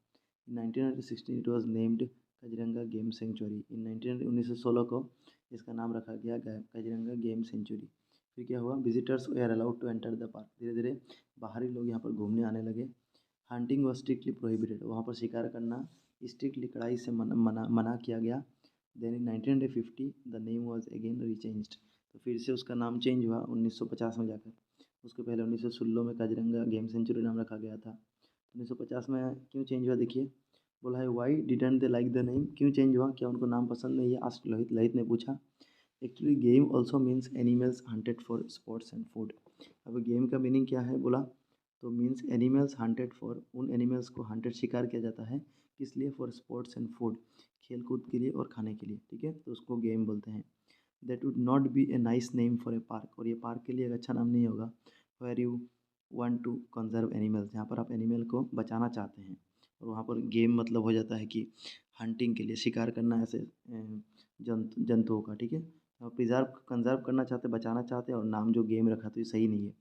In 1916 it was named Kaziranga game sanctuary. In 1916 को इसका नाम रखा गया काजीरंगा गेम सेंचुरी। फिर क्या हुआ, visitors were are allowed to enter the park, धीरे धीरे बाहरी लोग यहाँ पर घूमने आने लगे। हंटिंग वॉज स्ट्रिक्टली प्रोहिबिटेड, वहाँ पर शिकार करना स्ट्रिक्टली कड़ाई से मना किया गया। Then in 1950 the name was again rechanged, तो फिर से उसका नाम चेंज हुआ 1950 में जाकर। उसके पहले 1916 में काजीरंगा गेम सेंचुरी नाम रखा गया था। 1950 में क्यों चेंज हुआ, देखिए बोला है why didn't they like the name, क्यों चेंज हुआ, क्या उनको नाम पसंद नहीं है, आस्क लोहित। लोहित ने पूछा। Actually game also means animals hunted for sports and food. अब गेम का मीनिंग क्या है बोला, तो मीन्स एनिमल्स हंटेड फॉर, उन एनिमल्स को हंटेड शिकार किया जाता है किस लिए, फॉर स्पोर्ट्स एंड फूड, खेल कूद के लिए और खाने के लिए, ठीक है, तो उसको गेम बोलते हैं। That would not be a nice name for a park, और ये पार्क के लिए एक अच्छा नाम नहीं होगा। Where you want to conserve animals, जहाँ पर आप एनिमल को बचाना चाहते हैं, और वहाँ पर गेम मतलब हो जाता है कि हंटिंग के लिए, शिकार करना ऐसे जंतुओं का, ठीक है। आप प्रिजर्व कंजर्व करना चाहते, बचाना चाहते हैं, और नाम जो गेम रखा तो ये सही नहीं है।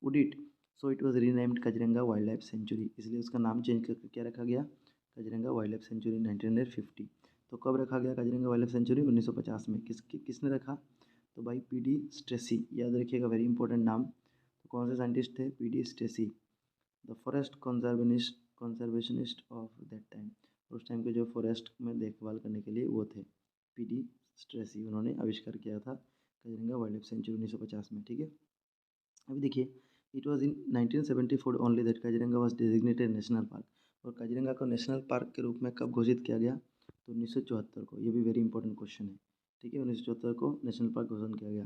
Would it, so it was renamed Kaziranga wild life sanctuary, इसलिए उसका नाम चेंज करके क्या रखा गया, काजीरंगा वाइल्ड लाइफ सेंचुरी 1950। तो कब रखा गया काजीरंगा वाइल्ड लाइफ सेंचुरी, 1950 में। किसने रखा, तो भाई पी.डी. स्ट्रेसी, याद रखिएगा, वेरी इंपॉर्टेंट नाम। तो कौन से साइंटिस्ट थे, PD. Strachey, the forest conservationist of that time. उस टाइम के जो फॉरेस्ट में देखभाल करने के लिए वो थे पीडी स्ट्रेसी, उन्होंने आविष्कार किया था काजीरंगा वाइल्ड लाइफ सेंचुरी 1950 में। ठीक है, अभी देखिए, it was in 1974 only that Kaziranga was designated national park. और काजीरंगा को नेशनल पार्क के रूप में कब घोषित किया गया? तो 1974 को। ये भी वेरी इंपॉर्टेंट क्वेश्चन है। ठीक है, 1974 को नेशनल पार्क घोषणा किया गया।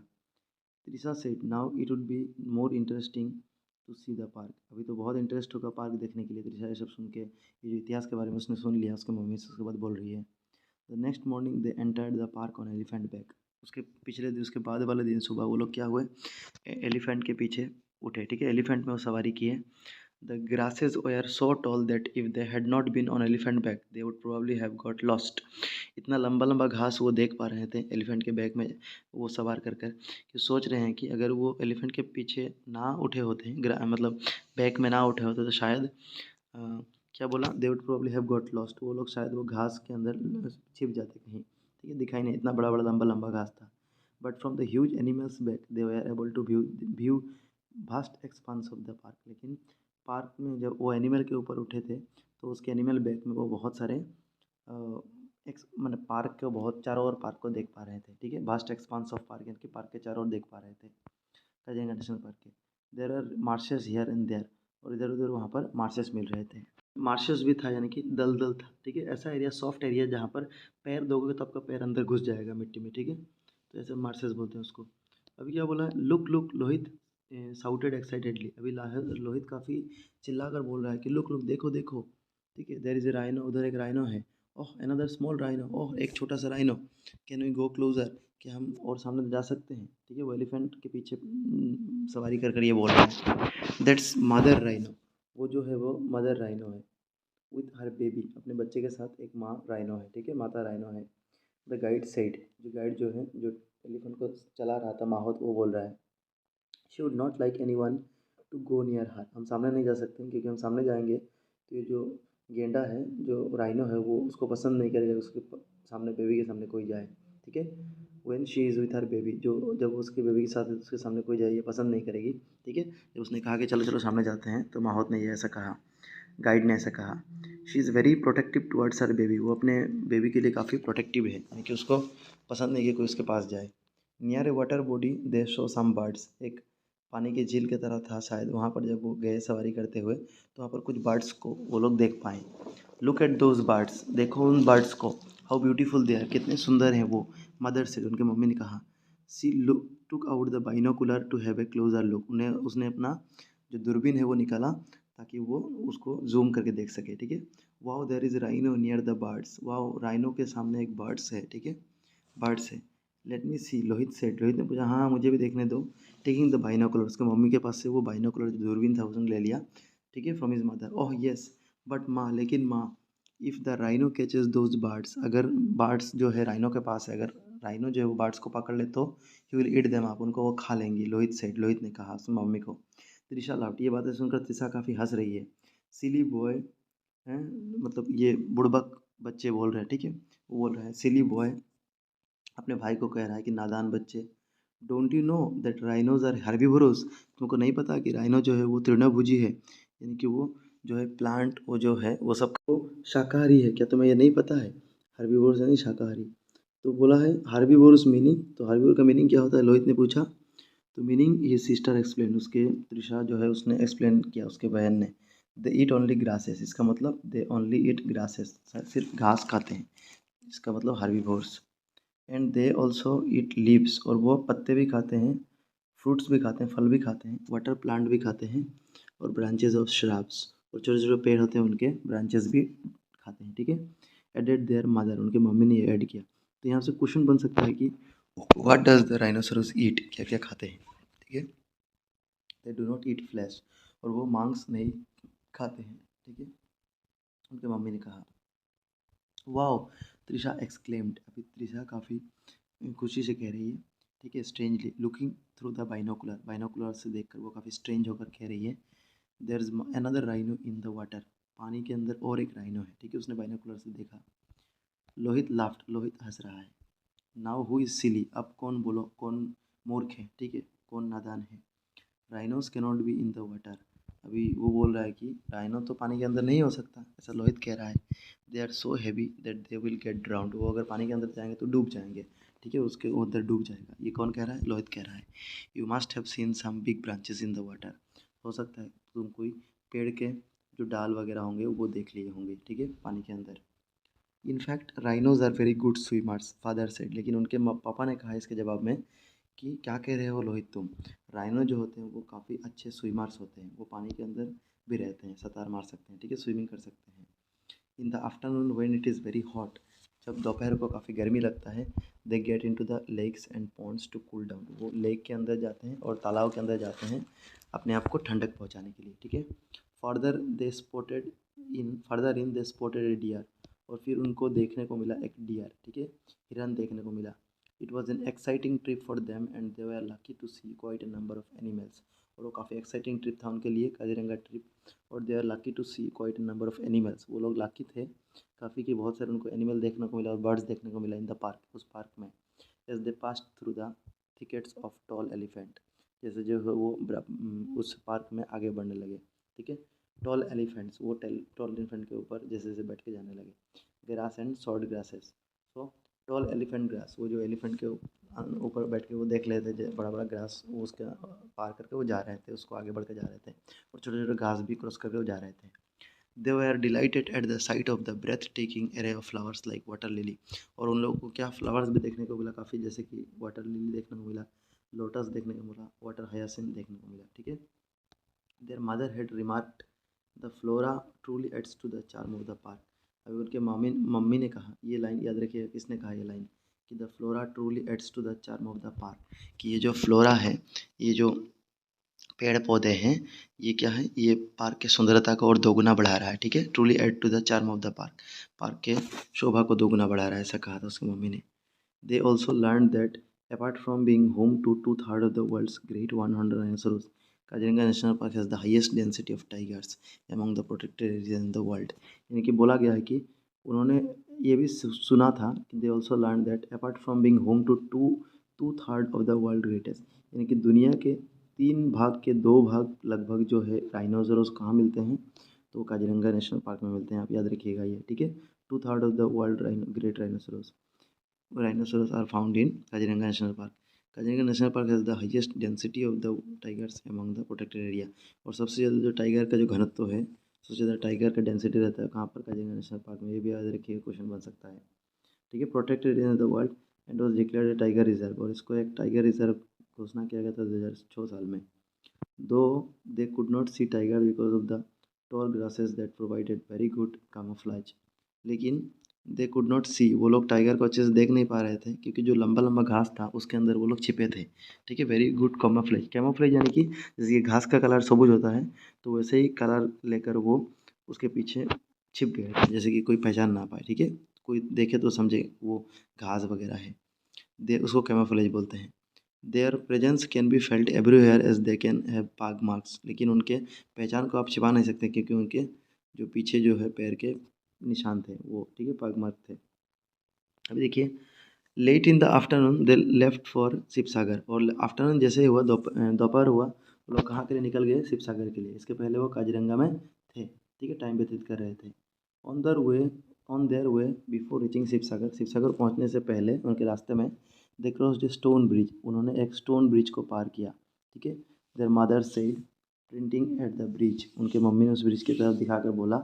Trisha said now it would be more interesting to see the park. अभी तो बहुत इंटरेस्ट होगा पार्क देखने के लिए। त्रिशा ये सब सुन के, ये जो इतिहास के बारे में उसने सुन लिया उसके मम्मी से, उसके बाद बोल रही है। The next morning they entered the park on elephant back. उसके पिछले दिन, उसके बाद वाले दिन सुबह वो लोग क्या हुए? एलिफेंट के पीछे उठे। ठीक है, एलिफेंट में वो सवारी किए। The grasses were so tall that if they had not been on elephant back they would probably have got lost. इतना लंबा लंबा घास वो देख पा रहे थे एलिफेंट के बैक में वो सवार कर कर, कि सोच रहे हैं कि अगर वो एलिफेंट के पीछे ना उठे होते, मतलब बैक में ना उठे होते, तो शायद क्या बोला, दे would probably have got lost, वो लोग शायद वो घास के अंदर छिप जाते कहीं। ठीक है, दिखाई नहीं, इतना बड़ा बड़ा लंबा लंबा घास था। But from the huge animals back they were able to view vast expanse of the park. लेकिन पार्क में जब वो एनिमल के ऊपर उठे थे, तो उसके एनिमल बैक में वो बहुत सारे मैंने पार्क के बहुत चारों ओर पार्क को देख पा रहे थे। ठीक है, वास्ट एक्सपांस ऑफ पार्क, यानी कि पार्क के चारों ओर देख पा रहे थे काजीरंगा नेशनल पार्क के। There are marshes here and there, और इधर उधर वहाँ पर मार्शेस मिल रहे थे। मार्शेस भी था, यानी कि दलदल था। ठीक है, ऐसा एरिया, सॉफ्ट एरिया जहाँ पर पैर दोगे तो आपका पैर अंदर घुस जाएगा मिट्टी में। ठीक है, तो ऐसे मार्शेस बोलते हैं उसको। अभी क्या बोला है? Look look Lohit shouted excitedly. अभी लोहित काफ़ी चिल्ला कर बोल रहा है कि लुक लुक, देखो देखो। ठीक है, देयर इज़ ए राइनो, उधर एक राइनो है। Oh another small rhino, oh एक छोटा सा rhino. Can we go closer, कि हम और सामने जा सकते हैं? ठीक है, वो एलिफेंट के पीछे सवारी कर कर ये बोल रहा है। दैट्स मदर राइनो, वो जो है वो मदर राइनो है। विथ हर बेबी, अपने बच्चे के साथ एक माँ राइनो है। ठीक है, माता राइनो है। द गाइड सेड, जो गाइड जो है, जो एलिफेंट को चला रहा था माहौत, वो बोल रहा है, she would not like anyone to go near her. हम सामने नहीं जा सकते हैं, क्योंकि हम सामने जाएंगे तो ये जो गेंडा है, जो राइनो है, वो उसको पसंद नहीं करेगा उसके सामने, बेबी के सामने कोई जाए। ठीक है, when she is with her baby, जो जब उसके बेबी के साथ उसके सामने कोई जाए, ये पसंद नहीं करेगी। ठीक है, जब उसने कहा कि चलो चलो सामने जाते हैं, तो माहौत ने ये ऐसा कहा, गाइड ने ऐसा कहा। She is very protective towards her baby, वो अपने बेबी के लिए काफ़ी प्रोटेक्टिव है, यानी कि उसको पसंद नहीं है कि कोई उसके पास जाए। Near a water body they saw some birds, एक पानी की झील की तरह था शायद, वहाँ पर जब वो गए सवारी करते हुए, तो वहाँ पर कुछ बर्ड्स को वो लोग देख पाए। लुक एट दोज बर्ड्स, देखो उन बर्ड्स को। हाउ ब्यूटीफुल दे आर, कितने सुंदर हैं वो। मदर से, उनके मम्मी ने कहा। She look took out the binocular to have a closer look, उन्हें उसने अपना जो दूरबीन है वो निकाला, ताकि वो उसको जूम करके देख सके। ठीक है, wow there is rhino near the birds, wow rhino के सामने एक बर्ड्स है। ठीक है, बर्ड्स है। Let me see, Lohit said, Lohit ने पूछा, हाँ मुझे भी देखने दो। टेकिंग द बाइनोकुलर, उसके मम्मी के पास से वो बाइनोकुलर जो दूरबीन था उसने ले लिया। ठीक है, from his mother. Oh yes, but माँ, लेकिन माँ, if the rhino catches those birds, अगर बर्ड्स जो है राइनो के पास है, अगर राइनो जो है वो बर्ड्स को पकड़ ले, तो ही विल ईट देम, आप उनको वो खा लेंगी। लोहित सेड, लोहित ने कहा उसकी मम्मी को। त्रिशा लाफ्ट, ये बातें सुनकर त्रिशा काफ़ी हंस रही है। सिली बॉय हैं, मतलब ये बुड़बक बच्चे बोल रहे हैं। ठीक है, वो बोल रहा है सिली बॉय, अपने भाई को कह रहा है कि नादान बच्चे, don't you know that rhinos are herbivorous, तुमको नहीं पता कि राइनो जो है वो तृणभोजी है, यानी कि वो जो है प्लांट, वो जो है वो सबको शाकाहारी है। क्या तुम्हें ये नहीं पता है? हर्बीवोरस यानी शाकाहारी। तो बोला है हर्बीवोरस मीनिंग, तो हर्बीवोर का मीनिंग क्या होता है, लोहित ने पूछा। तो मीनिंग ये सिस्टर एक्सप्लेन, उसके त्रिशा जो है उसने एक्सप्लेन किया, उसके बहन ने। दे ईट ओनली ग्रासेस, इसका मतलब दे ओनली ईट ग्रासेस, सिर्फ घास खाते हैं, इसका मतलब herbivores. And they also eat leaves, और वो पत्ते भी खाते हैं, फ्रूट्स भी खाते हैं, फल भी खाते हैं, वाटर प्लांट भी खाते हैं, और ब्रांचेज ऑफ श्रब्स, और छोटे छोटे पेड़ होते हैं उनके ब्रांचेस भी खाते हैं। ठीक है, एडेड देयर मदर, उनके मम्मी ने ये ऐड किया। तो यहाँ से क्वेश्चन बन सकता है कि व्हाट डज द राइनोसरस ईट, क्या क्या खाते हैं। ठीक है, they do not eat flash, और वो मांस नहीं खाते हैं। ठीक है, उनके मम्मी ने कहा। वाओ, त्रिशा एक्सक्लेम्ड, अभी त्रिशा काफ़ी खुशी से कह रही है। ठीक है, strangely looking through the binocular, binocular से देखकर वो काफ़ी स्ट्रेंज होकर कह रही है। There is another rhino in the water, पानी के अंदर और एक राइनो है। ठीक है, उसने बाइनोकुलर से देखा। लोहित लाफ्ट, लोहित हंस रहा है। नाउ हु इज सिली, अब कौन, बोलो कौन मूर्ख है। ठीक है, कौन नादान है। Rhinos cannot be in the water, अभी वो बोल रहा है कि राइनो तो पानी के अंदर नहीं हो सकता, ऐसा लोहित कह रहा है। They are so heavy that they will get drowned, वो अगर पानी के अंदर जाएंगे तो डूब जाएंगे, ठीक है, उसके वो उधर डूब जाएगा। ये कौन कह रहा है? लोहित कह रहा है। You must have seen some big branches in the water, हो सकता है तुम कोई पेड़ के जो डाल वगैरह होंगे वो देख लिए होंगे, ठीक है, पानी के अंदर। In fact rhinos are very good swimmers father said, लेकिन उनके पापा ने कहा इसके जवाब में कि क्या कह रहे हो लोहित तुम, राइनो जो होते हैं वो काफ़ी अच्छे स्विमर्स होते हैं, वो पानी के अंदर भी रहते हैं, सतार मार सकते हैं, ठीक है, स्विमिंग कर सकते हैं। In the afternoon when it is very hot, जब दोपहर को काफ़ी गर्मी लगता है, they get in to the lakes and ponds to cool down, वो लेक के अंदर जाते हैं और तालाब के अंदर जाते हैं अपने आप को ठंडक पहुँचाने के लिए, ठीक है। Further in they spotted a deer, और फिर उनको देखने को मिला एक डियर, ठीक है, हिरन देखने को मिला। It was an exciting trip for them and they were lucky to see quite a number of animals, और वो काफ़ी एक्साइटिंग ट्रिप था उनके लिए काजीरंगा ट्रिप, और they are lucky to see quite a number of animals, वो लोग lucky थे काफ़ी कि बहुत सारे उनको एनिमल देखने को मिला और बर्ड्स देखने को मिला इन द पार्क, उस पार्क में। As they pass through the thickets of tall elephant, जैसे जो है वो उस पार्क में आगे बढ़ने लगे, ठीक है। टॉल एलिफेंट्स, वो टॉल एलिफेंट के ऊपर जैसे जैसे बैठ के जाने लगे। Grass and short grasses, so tall elephant grass, वो जो एलिफेंट के ऊपर बैठ के वो देख लेते थे बड़ा बड़ा ग्रास, वो उसके पार करके वो जा रहे थे, उसको आगे बढ़ के जा रहे थे, और छोटे छोटे घास भी क्रॉस करके वो जा रहे थे। They were delighted at the sight of the breathtaking array of flowers like water lily, और उन लोगों को क्या फ्लावर्स भी देखने को मिला काफ़ी, जैसे कि वाटर लिली देखने को मिला, लोटस देखने को मिला, वाटर हयासिन देखने को मिला, ठीक है। Their mother had remarked the flora truly adds to the charm of the park, अभी उनके मम्मी मम्मी ने कहा, ये लाइन याद रखिए किसने कहा ये लाइन, कि the flora truly adds to the charm of the park, कि ये जो फ्लोरा है, ये जो पेड़ पौधे हैं, ये क्या है, ये पार्क की सुंदरता को और दोगुना बढ़ा रहा है, ठीक है। Truly add to the charm of the park, park के शोभा को दोगुना बढ़ा रहा है, ऐसा कहा था उसकी मम्मी ने। They also learn that apart from being home to two third of the world's great 100 dinosaurs, Kaziranga national park has the highest density of tigers among the protected area in the world, यानी कि बोला गया है कि उन्होंने ये भी सुना था कि they also learn that apart from being home to to two third of the world greatest, यानी कि दुनिया के 3 भाग के 2 भाग लगभग जो है राइनोसोरस कहाँ मिलते हैं, तो काजीरंगा नेशनल पार्क में मिलते हैं, आप याद रखिएगा ये, ठीक है। 2/3 of the world great rhinoceros are found in Kaziranga national park. Kaziranga national park has the highest density of the tigers among the protected area, और सबसे ज़्यादा जो टाइगर का जो घनत्व है, सबसे ज़्यादा टाइगर का डेंसिटी रहता है कहाँ पर, काजीरंगा नेशनल पार्क में, ये भी याद रखिए क्वेश्चन बन सकता है, ठीक है। Protected area in the world and was declared A tiger reserve, और इसको एक टाइगर रिजर्व घोषणा किया गया था 2006 साल में। Though they could not see tiger because of the tall grasses that provided very good camouflage, लेकिन दे कुड नॉट सी, वो लोग टाइगर को अच्छे से देख नहीं पा रहे थे क्योंकि जो लंबा लंबा घास था उसके अंदर वो लोग छिपे थे, ठीक है। वेरी गुड camouflage, कैमोफ्लेज यानी कि जैसे कि घास का कलर सबूज होता है, तो वैसे ही कलर लेकर वो उसके पीछे छिप गए थे, जैसे कि कोई पहचान ना पाए, ठीक है, कोई देखे तो समझे वो घास वगैरह है, दे उसको कैमोफ्लेज बोलते हैं। Their presence can be felt everywhere as they can have pug marks, लेकिन उनके पहचान को आप छिपा नहीं सकते क्योंकि उनके जो पीछे जो है पैर के निशान थे वो, ठीक है, पाग मार्क थे। अभी देखिए, late in the afternoon they left for Shiv Sagar, और आफ्टरनून जैसे ही हुआ, दोपहर हुआ, वो लोग कहाँ के लिए निकल गए, शिव सागर के लिए। इसके पहले वो काजीरंगा में थे, ठीक है, टाइम व्यतीत कर रहे थे। On their way on their way before reaching Shiv Sagar पहुँचने से पहले उनके रास्ते में they crossed a stone bridge, उन्होंने एक स्टोन ब्रिज को पार किया, ठीक है। Their mother said pointing at the bridge, उनके मम्मी ने उस ब्रिज की तरफ दिखाकर बोला,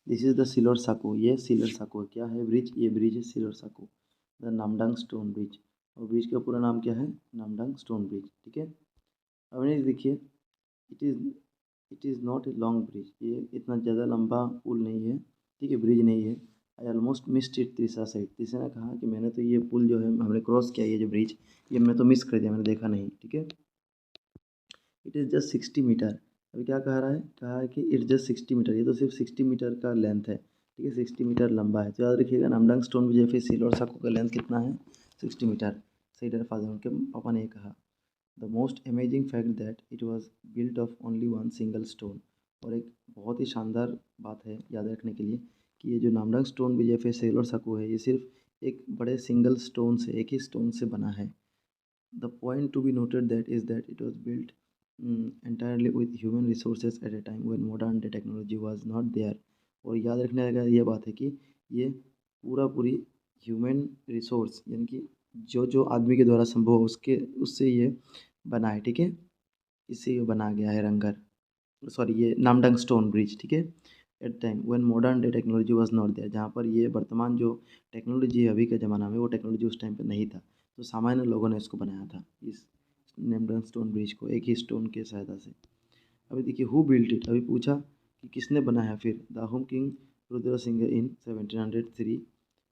this is the Silor Sako, ये सिलोर साको क्या है ब्रिज, ये ब्रिज है Silor Sako, the Namdang stone bridge, और ब्रिज का पूरा नाम क्या है, नामडांग स्टोन ब्रिज, ठीक है। अब नेक्स्ट देखिए, it is it is not a long bridge, ये इतना ज़्यादा लंबा पुल नहीं है, ठीक है, ब्रिज नहीं है। आई ऑलमोस्ट मिस्ड इट, तीसरा साइड, तीसरे ने कहा कि मैंने तो ये पुल जो है हमने क्रॉस किया, ये जो ब्रिज, ये मैं तो मिस कर दिया, मैंने देखा नहीं, ठीक है। इट इज़ जस्ट 60 मीटर, अभी क्या कह रहा है, कहा है कि इट्स जस्ट 60 मीटर, ये तो सिर्फ 60 मीटर का लेंथ है, ठीक है, 60 मीटर लंबा है, तो याद रखिएगा नामडांग स्टोन ब्रिज या फिर सिल्वर साको का लेंथ कितना है, 60 मीटर। सही तरह फादर उनके पापा ने ये कहा। The most amazing fact that it was built of only one single stone, और एक बहुत ही शानदार बात है याद रखने के लिए कि ये जो नामडांग स्टोन ब्रिज या फिर सिल्वर साको है, ये सिर्फ एक बड़े सिंगल स्टोन से, एक ही स्टोन से बना है। The point to be noted that is that it was built entirely with human resources at a time when modern day technology was not there। और याद रखने का ये बात है कि ये पूरा पूरी ह्यूमन रिसोर्स यानी कि जो जो आदमी के द्वारा संभव हो उसके उससे ये बना है, ठीक है। इससे ये बना गया है रंगर, सॉरी ये नामडंग स्टोन ब्रिज, ठीक है। At time when modern day technology was not there, जहाँ पर ये वर्तमान जो टेक्नोलॉजी है अभी के ज़माना में वो टेक्नोलॉजी उस टाइम पे नहीं था, तो सामान्य लोगों ने इसको बनाया था, इस नामडंग स्टोन ब्रिज को एक ही स्टोन के सहायता से। अभी देखिए हु बिल्ट इट, अभी पूछा कि किसने बनाया फिर द अहोम किंग रुद्र सिंह इन 1703,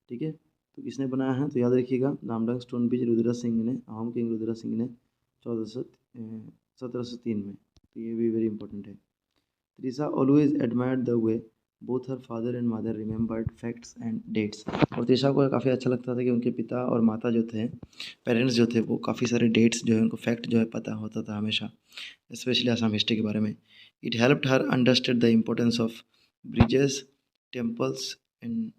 ठीक है। तो किसने बनाया है, तो याद रखिएगा नामडंग स्टोन ब्रिज रुद्र सिंह ने, अहोम किंग रुद्र सिंह ने 1703 में। तो ये भी वेरी इंपॉर्टेंट है। Trisha always admired the way both her father and mother remembered facts and dates. और त्रिशा को काफ़ी अच्छा लगता था कि उनके पिता और माता जो थे, पेरेंट्स जो थे, वो काफ़ी सारे डेट्स जो है उनको फैक्ट जो है पता होता था हमेशा, स्पेशली आसाम हिस्ट्री के बारे में। It helped her understand the importance of bridges, temples and,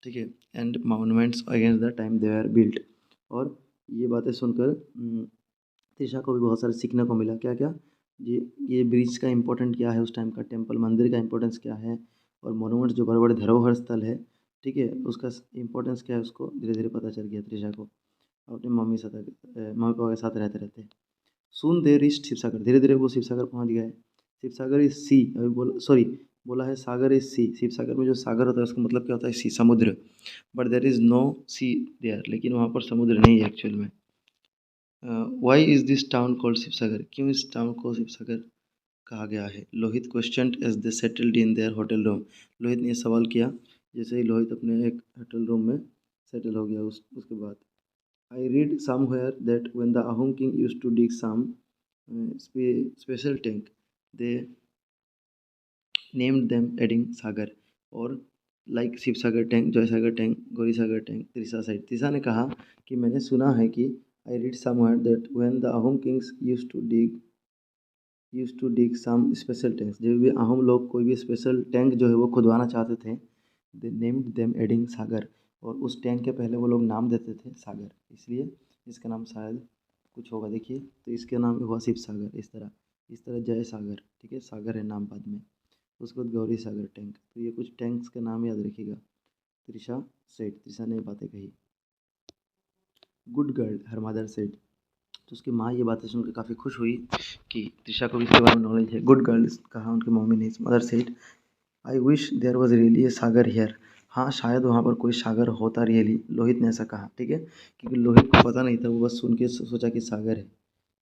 ठीक है, and monuments against the time they are built. और ये बातें सुनकर त्रिशा को भी बहुत सारे सीखने को मिला। क्या क्या, ये ब्रिज का इंपॉर्टेंट क्या है उस टाइम का, टेम्पल मंदिर का इंपॉर्टेंस क्या है, और मोनूमेंट्स जो बड़े बड़े धरोहर स्थल है, ठीक है, उसका इंपॉर्टेंस क्या है, उसको धीरे धीरे पता चल गया त्रिशा को, अपनी मम्मी साथ मम्मी पापा के साथ रहते रहते। सून दे रीच्ड शिवसागर, धीरे धीरे वो शिवसागर पहुंच गए। शिवसागर इज सी, अभी बोला है सागर इज सी, शिवसागर में जो सागर होता है उसका मतलब क्या होता है, सी, समुद्र। But there is no sea there, लेकिन वहाँ पर समुद्र नहीं है एक्चुअल में। Why is this town called Sivasagar, क्यों इस टाउन को शिवसागर कहा गया है। Lohit question as they settled in their hotel room, Lohit ने सवाल किया जैसे ही लोहित अपने एक होटल रूम में सेटल हो गया। उसके बाद I read somewhere that when the Ahom king used to dig some special tank they named them ending Sagar, और like Shiv Sagar tank, Joy Sagar tank, Gauri Sagar tank, Trisha said. Trisha ने कहा कि मैंने सुना है कि I read somewhere that when the Ahom kings used to dig some special tanks, जब भी अहोम लोग कोई भी स्पेशल टैंक जो है वो खुदवाना चाहते थे, दे नेम्ड देम एडिंग सागर, और उस टैंक के पहले वो लोग नाम देते थे सागर, इसलिए इसका नाम शायद कुछ होगा। देखिए तो इसके नाम हुआ शिव सागर, इस तरह जय सागर, ठीक है, सागर है नाम बाद में। उसके बाद गौरी सागर टैंक, तो ये कुछ टैंक्स का नाम याद रखिएगा। त्रिशा सेठ, त्रिशा ने बातें कही। गुड गर्ल हर मदर सेठ, तो उसकी माँ ये बातें सुनकर काफ़ी खुश हुई कि त्रिशा को भी इसके बारे में नॉलेज है। गुड गर्ल कहा उनकी मम्मी ने, mother said I wish there was really a sagar here, हाँ शायद वहाँ पर कोई सागर होता रियली, लोहित ने ऐसा कहा, ठीक है, क्योंकि लोहित को पता नहीं था, वो बस सुन के सोचा कि सागर है,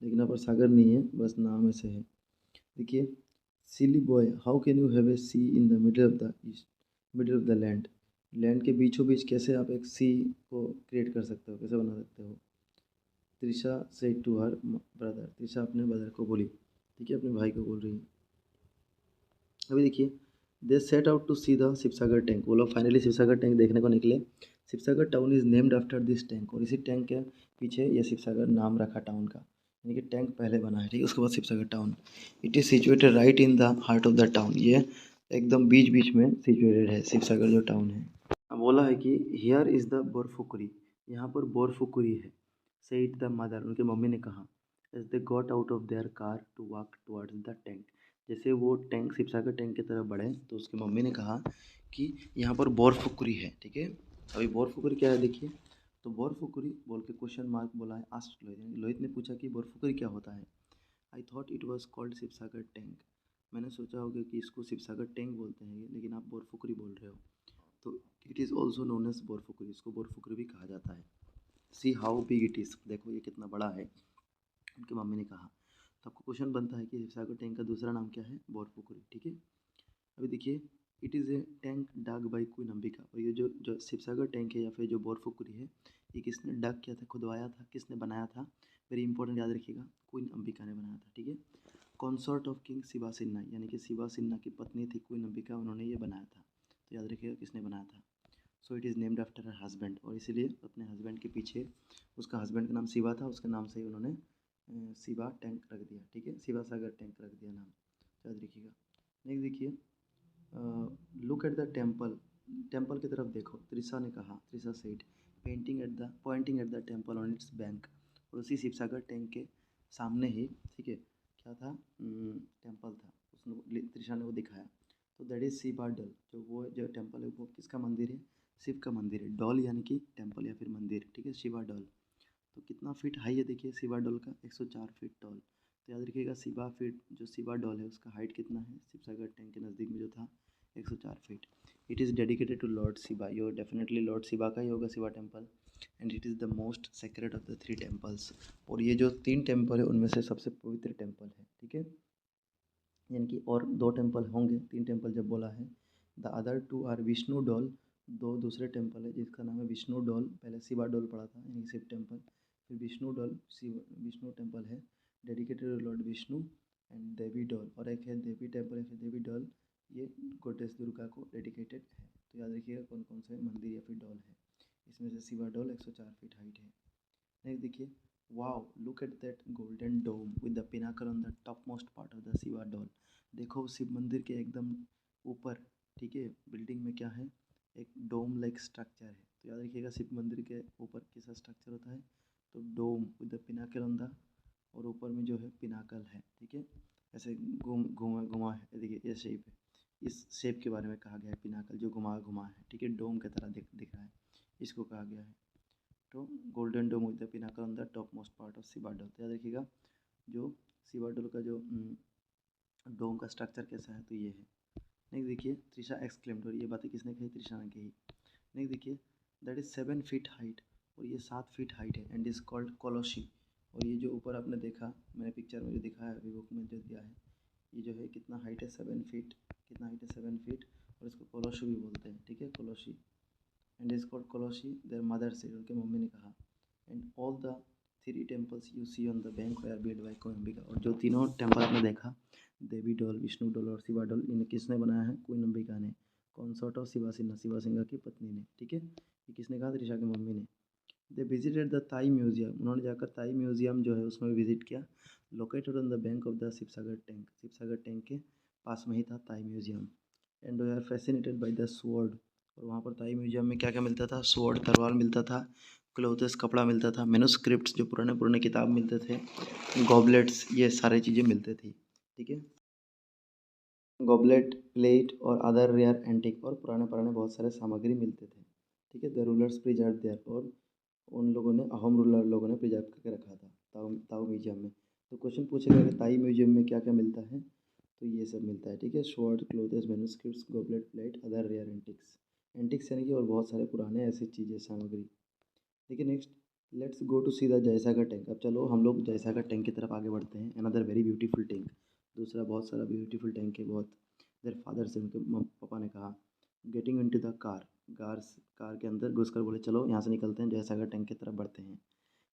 लेकिन यहाँ पर सागर नहीं है, बस नाम ऐसे है। देखिए silly boy how can you have a sea in the middle of the land, land के बीचों बीच कैसे आप एक सी को क्रिएट कर सकते हो, कैसे बना सकते हो। Trisha said to her brother, Trisha अपने ब्रदर को बोली, ठीक है, अपने भाई को बोल रही है। अभी देखिए they set out to see the Sivasagar tank, वो लोग फाइनली शिवसागर टैंक देखने को निकले। Sivasagar town is named after this tank, और इसी टैंक के पीछे ये शिवसागर नाम रखा टाउन का, यानी कि टैंक पहले बना है, ठीक है, उसके बाद Sivasagar town. It is situated right in the heart of the town, ये एकदम बीच बीच में सिचुएटेड है शिवसागर जो टाउन है। अब बोला है कि हियर इज़ द बोरफुकरी, यहाँ पर बोरफुकरी है। सेड द मदर, उनके मम्मी ने कहा, as they got out of their car to walk towards the tank, जैसे वो टैंक शिवसागर टैंक की तरफ बढ़े तो उसकी मम्मी ने कहा कि यहाँ पर बोरफुकरी है, ठीक है। अभी बोरफुकरी क्या है देखिए, तो बोरफुकरी बोल के क्वेश्चन मार्क बोला है, आस्क्ड लोहित, यानी लोहित ने पूछा कि बोरफुकरी क्या होता है। I thought it was called Sivasagar tank, मैंने सोचा होगा कि इसको शिवसागर टैंक बोलते हैं, लेकिन आप बोरफुकरी बोल रहे हो, तो it is also known as Borpukhuri, इसको बोरफुकरी भी कहा जाता है। See how big it is, देखो ये कितना बड़ा है, उनकी मम्मी ने कहा। तो आपको क्वेश्चन बनता है कि शिवसागर टैंक का दूसरा नाम क्या है, बोरफुकरी, ठीक है। अभी देखिए it is a tank dug by queen Ambika, और ये जो शिवसागर टैंक है या फिर जो बोरफुकरी है, ये किसने डग किया था, खुदवाया था, किसने बनाया था, वेरी इंपॉर्टेंट याद रखिएगा, क्वीन अंबिका ने बनाया था, ठीक है। कॉन्सॉर्ट ऑफ किंग शिवा सिन्हा, यानी कि शिवा सिन्हा की पत्नी थी क्वीन अंबिका, उन्होंने ये बनाया था, तो याद रखिएगा किसने बनाया था। So it is named after her husband, और इसीलिए अपने हस्बैंड के पीछे, उसका हस्बैंड का नाम शिवा था, उसके नाम से ही उन्होंने शिवा टैंक रख दिया, ठीक है, शिवा सागर टैंक रख दिया नाम, तो याद रखिएगा। नेक्स्ट देखिए look at the temple, temple की तरफ देखो, त्रिशा ने कहा, Trisha said Poynting at the temple on it's bank, और उसी शिवसागर टैंक के सामने ही, ठीक है, क्या था, टेम्पल था, उसने त्रिशा ने वो दिखाया। तो दैट इज़ शिवा डॉल, जो वो जो टेम्पल है वो किसका मंदिर है, शिव का मंदिर है। डॉल यानी कि टेम्पल या फिर मंदिर, ठीक है, शिवा डॉल। तो कितना फीट हाई है देखिए शिवा डॉल का, 104 फीट टॉल। तो याद रखिएगा शिवा फीट जो शिवा डॉल है उसका हाइट कितना है, शिव सागर टैंक के नज़दीक में जो था 104 feet. It is dedicated to lord Shiva, यो डेफिनेटली लॉर्ड शिवा का ही होगा Shiva temple. And it is the most sacred of the 3 temples. और ये जो 3 टेम्पल है उनमें से सबसे पवित्र टेम्पल है, ठीक है। यानी कि और 2 टेम्पल होंगे, 3 टेम्पल जब बोला है। The other 2 are Vishnu Dol, 2 दूसरे टेम्पल है जिसका नाम है विष्णु डॉल। पहले शिवा डॉल पड़ा था यानी शिव टेम्पल, फिर विष्णु डॉल, शिव विष्णु टेम्पल है dedicated to lord Vishnu. And Devi Dol, और एक है देवी टेम्पल, एक है देवी डॉल, ये गॉडेस दुर्गा को डेडिकेटेड है। तो याद रखिएगा कौन कौन से मंदिर या फिर डॉल है। इसमें से शिवा डॉल 104 फीट हाइट है। नेक्स्ट देखिए, wow look at that golden dome with the pinnacle on the top most part of the Shiva Dol. देखो शिव मंदिर के एकदम ऊपर, ठीक है, बिल्डिंग में क्या है, एक डोम लाइक स्ट्रक्चर है। तो याद रखिएगा शिव मंदिर के ऊपर कैसा स्ट्रक्चर होता है, तो dome with the pinnacle on the, और ऊपर में जो है पिनाकल है, ठीक है, ऐसे घूम घुमा घुमा है, देखिए ये शेप है। इस शेप के बारे में कहा गया है, पिनाकल जो घुमा घुमा है, ठीक है, डोम की तरह दिख रहा है, इसको कहा गया है। तो golden dome with the pinnacle on the top most part of Shiva Dol. तो याद रखिएगा जो शिवा डोल का जो डोम का स्ट्रक्चर कैसा है, तो ये है। नेक्स्ट देखिए, त्रिशा एक्सक्लेम्ड, और ये बातें किसने कही, त्रिशा ने कही। नेक्स्ट देखिए, दैट इज 7 फीट हाइट, और ये 7 फीट हाइट है, एंड इज कॉल्ड कोलोशी। और ये जो ऊपर आपने देखा, मैंने पिक्चर में जो दिखाया है, बुक में जो दिया है, ये जो है कितना हाइट है, 7 फीट। कितना हाइट है, 7 फीट। और इसको कोलोशी भी बोलते हैं, ठीक है, कोलोशी। And is called koloshi, their mother said, उनके मम्मी ने कहा। And all the 3 temples you see on the bank are build by Koyambika. और जो तीनों टेम्पल आपने देखा, देवी डॉल, विष्णु डॉल और शिवा डॉल, इन्हें किसने बनाया है, कोयम्बिका ने, कॉन्सॉर्ट ऑफ शिवा सिन्हा, शिवा सिन्हा की पत्नी ने, ठीक है। ये किसने कहा, त्रिशा की मम्मी ने। They visited the Tai museum, उन्होंने जाकर ताई म्यूजियम जो है उसमें विजिट किया। Located on the bank of the Sivasagar tank, Sivasagar tank के पास में ही था Tai museum. And we are fascinated by the sword, और वहाँ पर ताई म्यूजियम में क्या क्या मिलता था, स्वॉर्ड तलवार मिलता था, क्लोथ्स कपड़ा मिलता था, मैन्युस्क्रिप्ट्स जो पुराने पुराने किताब मिलते थे, गॉबलेट्स, ये सारी चीज़ें मिलते थी, ठीक है। गॉबलेट, प्लेट और अदर रेयर एंटिक, और पुराने पुराने बहुत सारे सामग्री मिलते थे, ठीक है। द रूलर्स प्रिजर्व देयर, और उन लोगों ने, अहोम रूलर लोगों ने प्रिजर्व करके रखा था ताऊ ताऊ म्यूजियम में। तो क्वेश्चन पूछेगा कि ताई म्यूजियम में क्या क्या मिलता है, तो ये सब मिलता है, ठीक है। Sword, clothes, manuscripts, goblet, plate, other rare antiques, antiques यानी कि और बहुत सारे पुराने ऐसी चीज़ें, सामग्री। देखिए next, let's go to see the Joysagar tank. अब चलो हम लोग जयसागर टैंक की तरफ आगे बढ़ते हैं। अनदर वेरी ब्यूटीफुल टैंक, दूसरा बहुत सारा ब्यूटीफुल टैंक है बहुत। देयर फादर से, उनके पापा ने कहा, getting into the car, car के अंदर घुसकर बोले चलो यहाँ से निकलते हैं, जयसागर टैंक की तरफ बढ़ते हैं।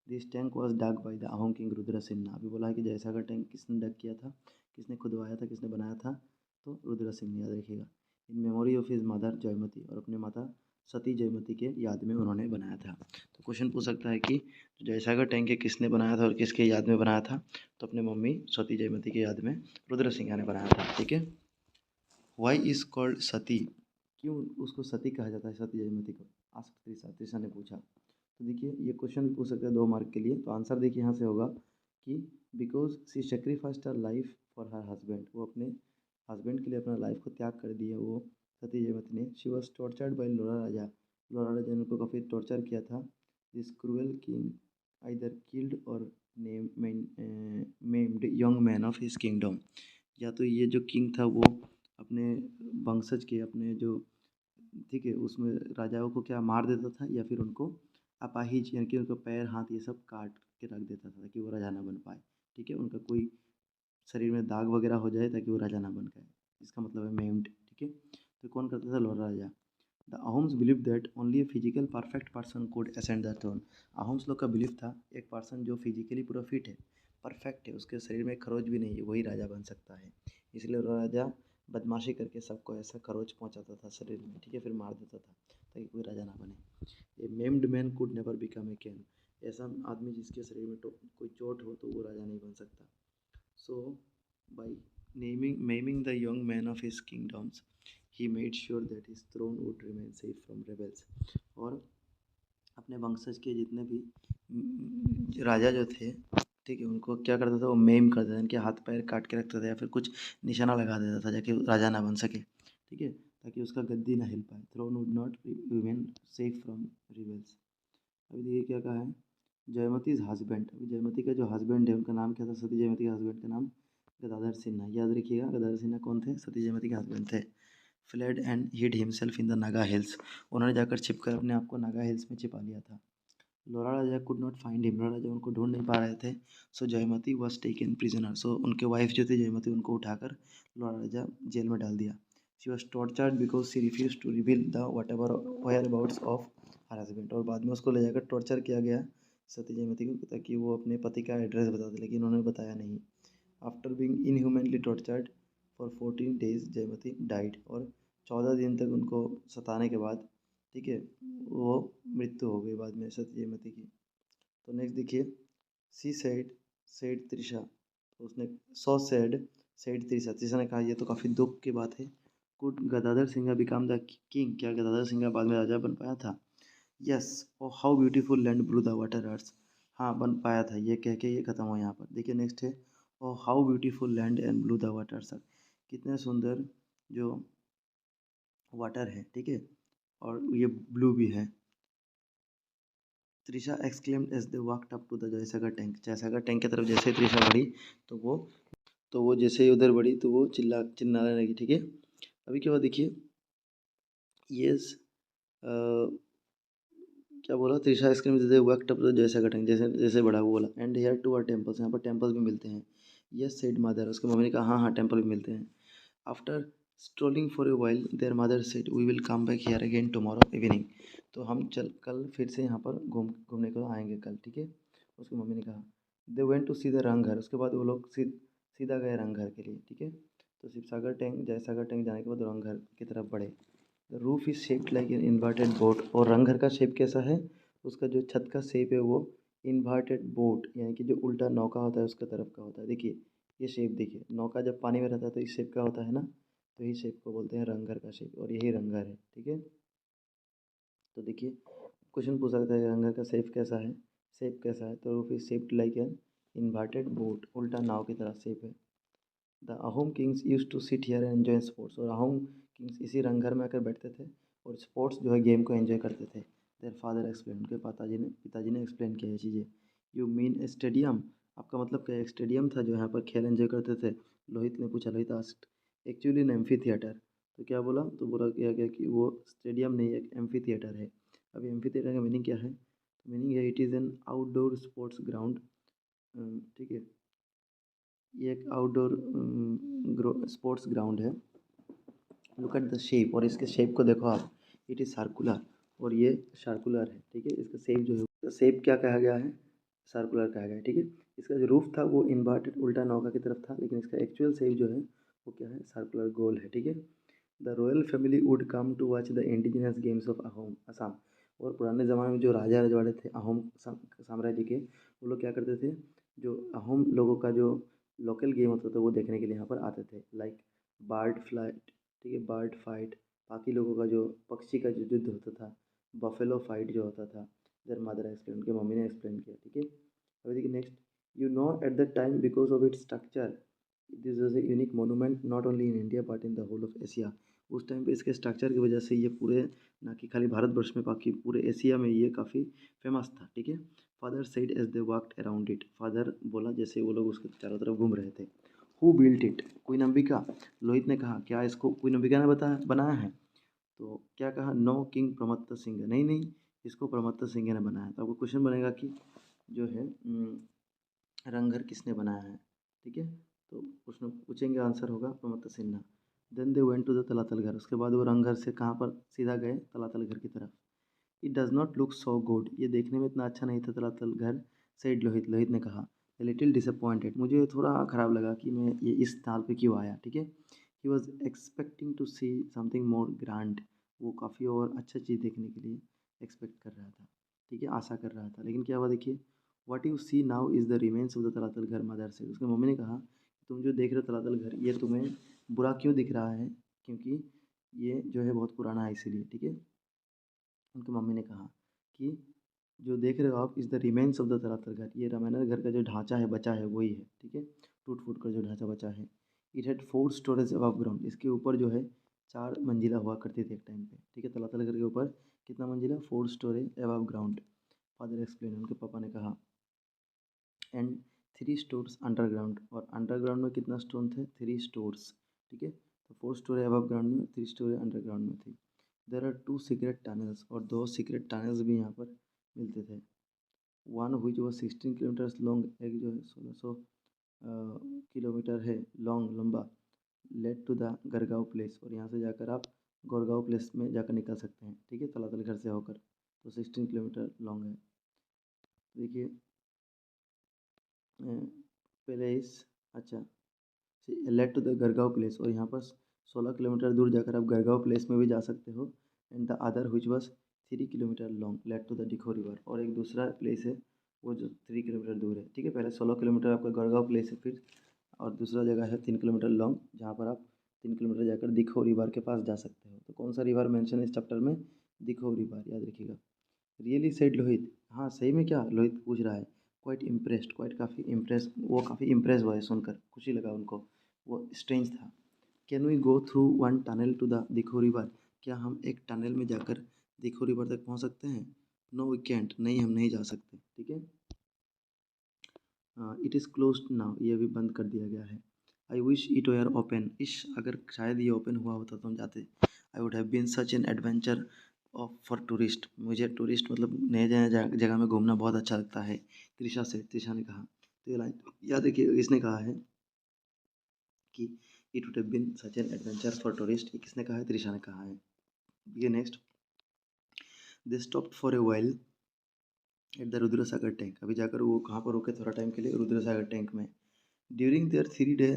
This tank was dug by the Ahom king Rudra Singha. अभी बोला है कि जयसागर टैंक किसने डग किया था, किसने खुदवाया था, किसने बनाया था, तो रुद्र सिंह ने, याद रखिएगा। In memory of his mother Joymati, और अपने माता सती जयमती के याद में उन्होंने बनाया था। तो क्वेश्चन पूछ सकता है कि जयसागर टैंक के किसने बनाया था और किसके याद में बनाया था, तो अपने मम्मी सती जयमती के याद में रुद्र सिंह ने बनाया था, ठीक है। वाई इज कॉल्ड सती, क्यों उसको सती कहा जाता है, सती जयमती को, आस्क त्रिशा, त्रिशा ने पूछा। तो देखिए ये क्वेश्चन भी पूछ सकते हैं 2 मार्क के लिए। तो आंसर देखिए यहाँ से होगा कि because she sacrificed her life for her husband, वो अपने हस्बैंड के लिए अपना लाइफ को त्याग कर दिया वो सती जयमती ने। She was tortured by Lora Raja, Lora Raja ने उनको काफ़ी टॉर्चर किया था। This cruel king either killed or maimed young man of his kingdom. या तो ये जो किंग था वो अपने वंशज के, अपने जो, ठीक है, उसमें राजाओं को क्या मार देता था, या फिर उनको अपाहिज यानी कि उनका पैर हाथ ये सब काट के रख देता था ताकि वो राजा ना बन पाए, ठीक है, उनका कोई शरीर में दाग वगैरह हो जाए ताकि वो राजा ना बन पाए, इसका मतलब है मेम्ड, ठीक है। तो कौन करता था, Lora Raja. The Ahoms believe that only a physical perfect person could ascend the throne. Ahoms लोग का बिलीव था एक पर्सन जो फिजिकली पूरा फिट है, परफेक्ट है, उसके शरीर में खरोच भी नहीं है, वही राजा बन सकता है। इसलिए लोरा राजा बदमाशी करके सबको ऐसा खरोच पहुंचाता था शरीर में, ठीक है, फिर मार देता था ताकि कोई राजा ना बने। A maimed man could never become a king, ऐसा आदमी जिसके शरीर में कोई चोट हो तो वो राजा नहीं बन सकता। So by maiming the young man of his kingdoms, he made sure that his throne would remain safe from rebels। और अपने वंशज के जितने भी राजा जो थे, ठीक है, उनको क्या करता था वो मेम कर देता था, इनके हाथ पैर काट के रखता था या फिर कुछ निशाना लगा देता था जाके राजा ना बन सके, ठीक है, ताकि उसका गद्दी ना हिल पाए। Throne would not remain safe from rebels. अभी देखिए क्या कहा है, जयमतीज हस्बैंड। अभी जयमती का जो हस्बैंड है उनका नाम क्या था, सती जयमती के हस्बैंड का नाम गदाधर सिन्हा। याद रखिएगा गदाधर सिन्हा कौन थे, सती जयमती के हस्बैंड थे। Fled and hid himself in the Naga hills. उन्होंने जाकर छिपकर अपने आप को नागा हिल्स में छिपा लिया था। लोरा राजा कुड नॉट फाइंड हिम। लोरा राजा उनको ढूंढ नहीं पा रहे थे। सो जयमती वॉज टेकन प्रिजनर। सो उनके वाइफ जो थी जयमती, उनको उठाकर लोरा राजा जेल में डाल दिया। She was tortured because she refuse to reveal the what ever whereabouts of her husband. और बाद में उसको ले जाकर टॉर्चर किया गया सती जयमती को, ताकि वो अपने पति का एड्रेस बता दे, लेकिन उन्होंने बताया नहीं। After being inhumanly tortured for 14 days Joymati died. और 14 दिन तक उनको सताने के बाद, ठीक है, वो मृत्यु हो गई बाद में सती जयमती की। तो नेक्स्ट देखिए, सी सेड सेड त्रिशा। तो उसने सो सेड त्रिशा। त्रिशा ने कहा यह तो काफ़ी दुख की बात है। Could Gadadhar Singha become the king. क्या गदाधर सिंह बाद में राजा बन पाया था? Yes. Oh how beautiful land blue the water earth. हाँ बन पाया था, ये कह के ये खत्म हुआ यहाँ पर। देखिए नेक्स्ट है, oh how beautiful land and blue the water earth. कितने सुंदर जो वाटर है, ठीक है, और ये ब्लू भी है। Trisha exclaimed as they walked up to the Joysagar tank. Joysagar tank की तरफ जैसे ही त्रिशा बढ़ी तो वो जैसे ही उधर बढ़ी तो वो चिल्लाने लगी, ठीक है। अभी क्या हुआ देखिए, यस, क्या बोला, Trisha exclaimed as they walked up to the Joysagar tank. जैसे जैसे बढ़ा वो बोला, and here too are temples. यहाँ पर टेम्पल्स भी मिलते हैं। Yes said mother. उसके मम्मी ने कहा हाँ हाँ टेम्पल भी मिलते हैं। After strolling for a while their mother said we will come back here again tomorrow evening. तो हम कल फिर से यहाँ पर घूमने को आएंगे कल, ठीक है, उसकी मम्मी ने कहा। They went to see the Rangghar. उसके बाद वो लोग सीधा गए रंगघर के लिए, ठीक है। तो शिवसागर टैंक जयसागर टैंक जाने के बाद रंगघर की तरफ बढ़े। The roof is shaped like an inverted boat. और रंगघर का शेप कैसा है, उसका जो छत का शेप है वो इन्वर्टेड बोट, यानी कि जो उल्टा नौका होता है उसके तरफ का होता है। देखिए ये शेप देखिए, नौका जब पानी में रहता है तो इस शेप का होता है ना, तो इस शेप को बोलते हैं रंगघर का शेप, और यही रंगघर है, ठीक है। तो देखिए क्वेश्चन पूछ सकता है रंगघर का शेप कैसा है, तो roof is shaped like an inverted boat, उल्टा नाव की तरह शेप है। The Ahom kings use to sit here and enjoy sports. और अहोम किंग्स इसी रंगघर में आकर बैठते थे और स्पोर्ट्स जो है गेम को एंजॉय करते थे। Their father explain. उनके पिताजी ने एक्सप्लेन किया ये चीज़ें। You mean stadium. आपका मतलब क्या, एक स्टेडियम था जो यहाँ पर खेल एंजॉय करते थे? लोहित ने पूछा। Lohit asked actually an amphi theatre. तो क्या बोला, तो बोला गया कि वो स्टेडियम नहीं, एक एम्फी थिएटर है। अभी एम्फी थिएटर का मीनिंग क्या है? मीनिंग है it is an outdoor sports ground, ठीक है, ये एक आउटडोर स्पोर्ट्स ग्राउंड है। Look at the shape. और इसके शेप को देखो आप, इट इज़ सर्कुलर। और ये सर्कुलर है, ठीक है। इसका शेप जो है, इसका शेप क्या कहा गया है, सर्कुलर कहा गया है, ठीक है। इसका जो रूफ था वो इन्वर्टेड उल्टा नौका की तरफ था, लेकिन इसका एक्चुअल शेप जो है वो क्या है, सर्कुलर गोल है, ठीक है। The royal family would come to watch the indigenous games of Ahom Assam. और पुराने ज़माने में जो राजा रजवाड़े थे अहोम साम्राज्य के, वो लोग क्या करते थे, जो अहोम लोगों का जो लोकल गेम होता था वो देखने के लिए यहाँ पर आते थे। लाइक बर्ड फ्लाइट, ठीक है, बर्ड फाइट, बाकी लोगों का जो पक्षी का जो युद्ध होता था, बफेलो फाइट जो होता था। इधर मदर एक्सप्लेन, उनकी मम्मी ने एक्सप्लेन किया, ठीक है। अभी देखिए next, you know at the time because of its structure this was a unique monument not only in India but in the whole of Asia. उस टाइम पे इसके स्ट्रक्चर की वजह से ये पूरे, ना कि खाली भारतवर्ष में, बाकी पूरे एशिया में ये काफ़ी फेमस था, ठीक है। Father said as they walked around it. Father बोला जैसे वो लोग उसके चारों तरफ घूम रहे थे। Who built it, queen Ambika. Lohit ने कहा क्या इसको क्वीन अंबिका ने बनाया है? तो क्या कहा, नो किंग प्रमत्त सिंह। नहीं नहीं, इसको प्रमत्त सिंह ने बनाया। तो आपको क्वेश्चन बनेगा कि जो है रंगघर किसने बनाया है, ठीक है। तो उसमें पूछेंगे, आंसर होगा Pramatta Sinha. Then they went to the Talatal Ghar. उसके बाद वो रंगघर से कहाँ पर सीधा गए, तलातल घर की तरफ। It does not look so good. ये देखने में इतना अच्छा नहीं था तलातल घर। सेड लोहित। लोहित ने कहा ए लिटिल डिसअपॉइंटेड। मुझे थोड़ा ख़राब लगा कि मैं ये इस ताल पे क्यों आया, ठीक है। He was expecting to see something more grand. वो काफ़ी और अच्छा चीज़ देखने के लिए एक्सपेक्ट कर रहा था, ठीक है, आशा कर रहा था। लेकिन क्या हुआ देखिए, what you see now is the remains of the Talatal Ghar. Mother से उसकी मम्मी ने कहा तुम जो देख रहे हो तलातल घर, ये तुम्हें बुरा क्यों दिख रहा है, क्योंकि ये जो है बहुत पुराना है इसीलिए, ठीक है। उनकी मम्मी ने कहा कि जो देख रहे हो आप is the remains of the Talatal Ghar. ये रामायण घर का जो ढांचा है बचा है वही है, ठीक है, टूट फूट कर जो ढांचा बचा है। It had 4 storage above ground, इसके ऊपर जो है 4 मंजिला हुआ करती थी एक टाइम पे, ठीक है। तलातल घर के ऊपर कितना मंजिला, 4 storage above ground. Father explain, उनके पापा ने कहा। एंड 3 स्टोर्स अंडरग्राउंड, और अंडरग्राउंड में कितना स्टोन थे, 3 स्टोर्स, ठीक है। तो 4 स्टोरी अबव ग्राउंड में, 3 स्टोरी अंडरग्राउंड में थी। देर आर 2 सीक्रेट टनल्स, और 2 सीक्रेट टनल्स भी यहाँ पर मिलते थे। वन हुई जो 16 किलोमीटर्स लॉन्ग, एक जो है 1600 किलोमीटर है लॉन्ग, लंबा, led to the Gargaon palace, और यहाँ से जाकर आप गोरगांव प्लेस में जाकर निकल सकते हैं, ठीक है, तलातल घर से होकर। तो 16 किलोमीटर लॉन्ग है। देखिए प्लेस, अच्छा, led to the Gargaon palace, और यहाँ पर 16 किलोमीटर दूर जाकर आप गरगांव प्लेस में भी जा सकते हो। And the other which was 3 kilometre long led to the Dikhow river, और एक दूसरा प्लेस है वो जो 3 किलोमीटर दूर है, ठीक है। पहले 16 किलोमीटर आपका गरगांव प्लेस है, फिर और दूसरा जगह है 3 किलोमीटर लॉन्ग, जहाँ पर आप 3 किलोमीटर जाकर दिखो रिवर के पास जा सकते हो। तो कौन सा रिवर मेंशन है इस चैप्टर में, दिखो रिवर, याद रखिएगा। रियली सेड लोहित, हाँ सही में क्या, लोहित पूछ रहा है। क्वाइट इम्प्रेस्ड, क्वाइट काफ़ी इम्प्रेस, वो काफ़ी इम्प्रेस हुआ है सुनकर, खुशी लगा उनको, वो स्ट्रेंज था। Can we go through one tunnel to the Dikhow river, क्या हम एक टनल में जाकर दिखो रिवर तक पहुंच सकते हैं। नो वी कैंट, नहीं हम नहीं जा सकते, ठीक है। इट इज़ क्लोज नाउ, ये भी बंद कर दिया गया है। I wish it were open, इश अगर शायद ये ओपन हुआ होता तो हम जाते। I would have been such an adventure of for tourist, मुझे टूरिस्ट मतलब नए नए जगह में घूमना बहुत अच्छा लगता है। त्रिशा ने कहा। तो ये लाइन याद रखिए, इसने कहा है कि it would have been such an adventure for tourist, ये किसने कहा है, त्रिशा ने कहा है। ये next, they stopped for a while at the Rudrasagar tank, अभी जाकर वो कहाँ पर रुके थोड़ा टाइम के लिए, रुद्र सागर टैंक में। During their 3 day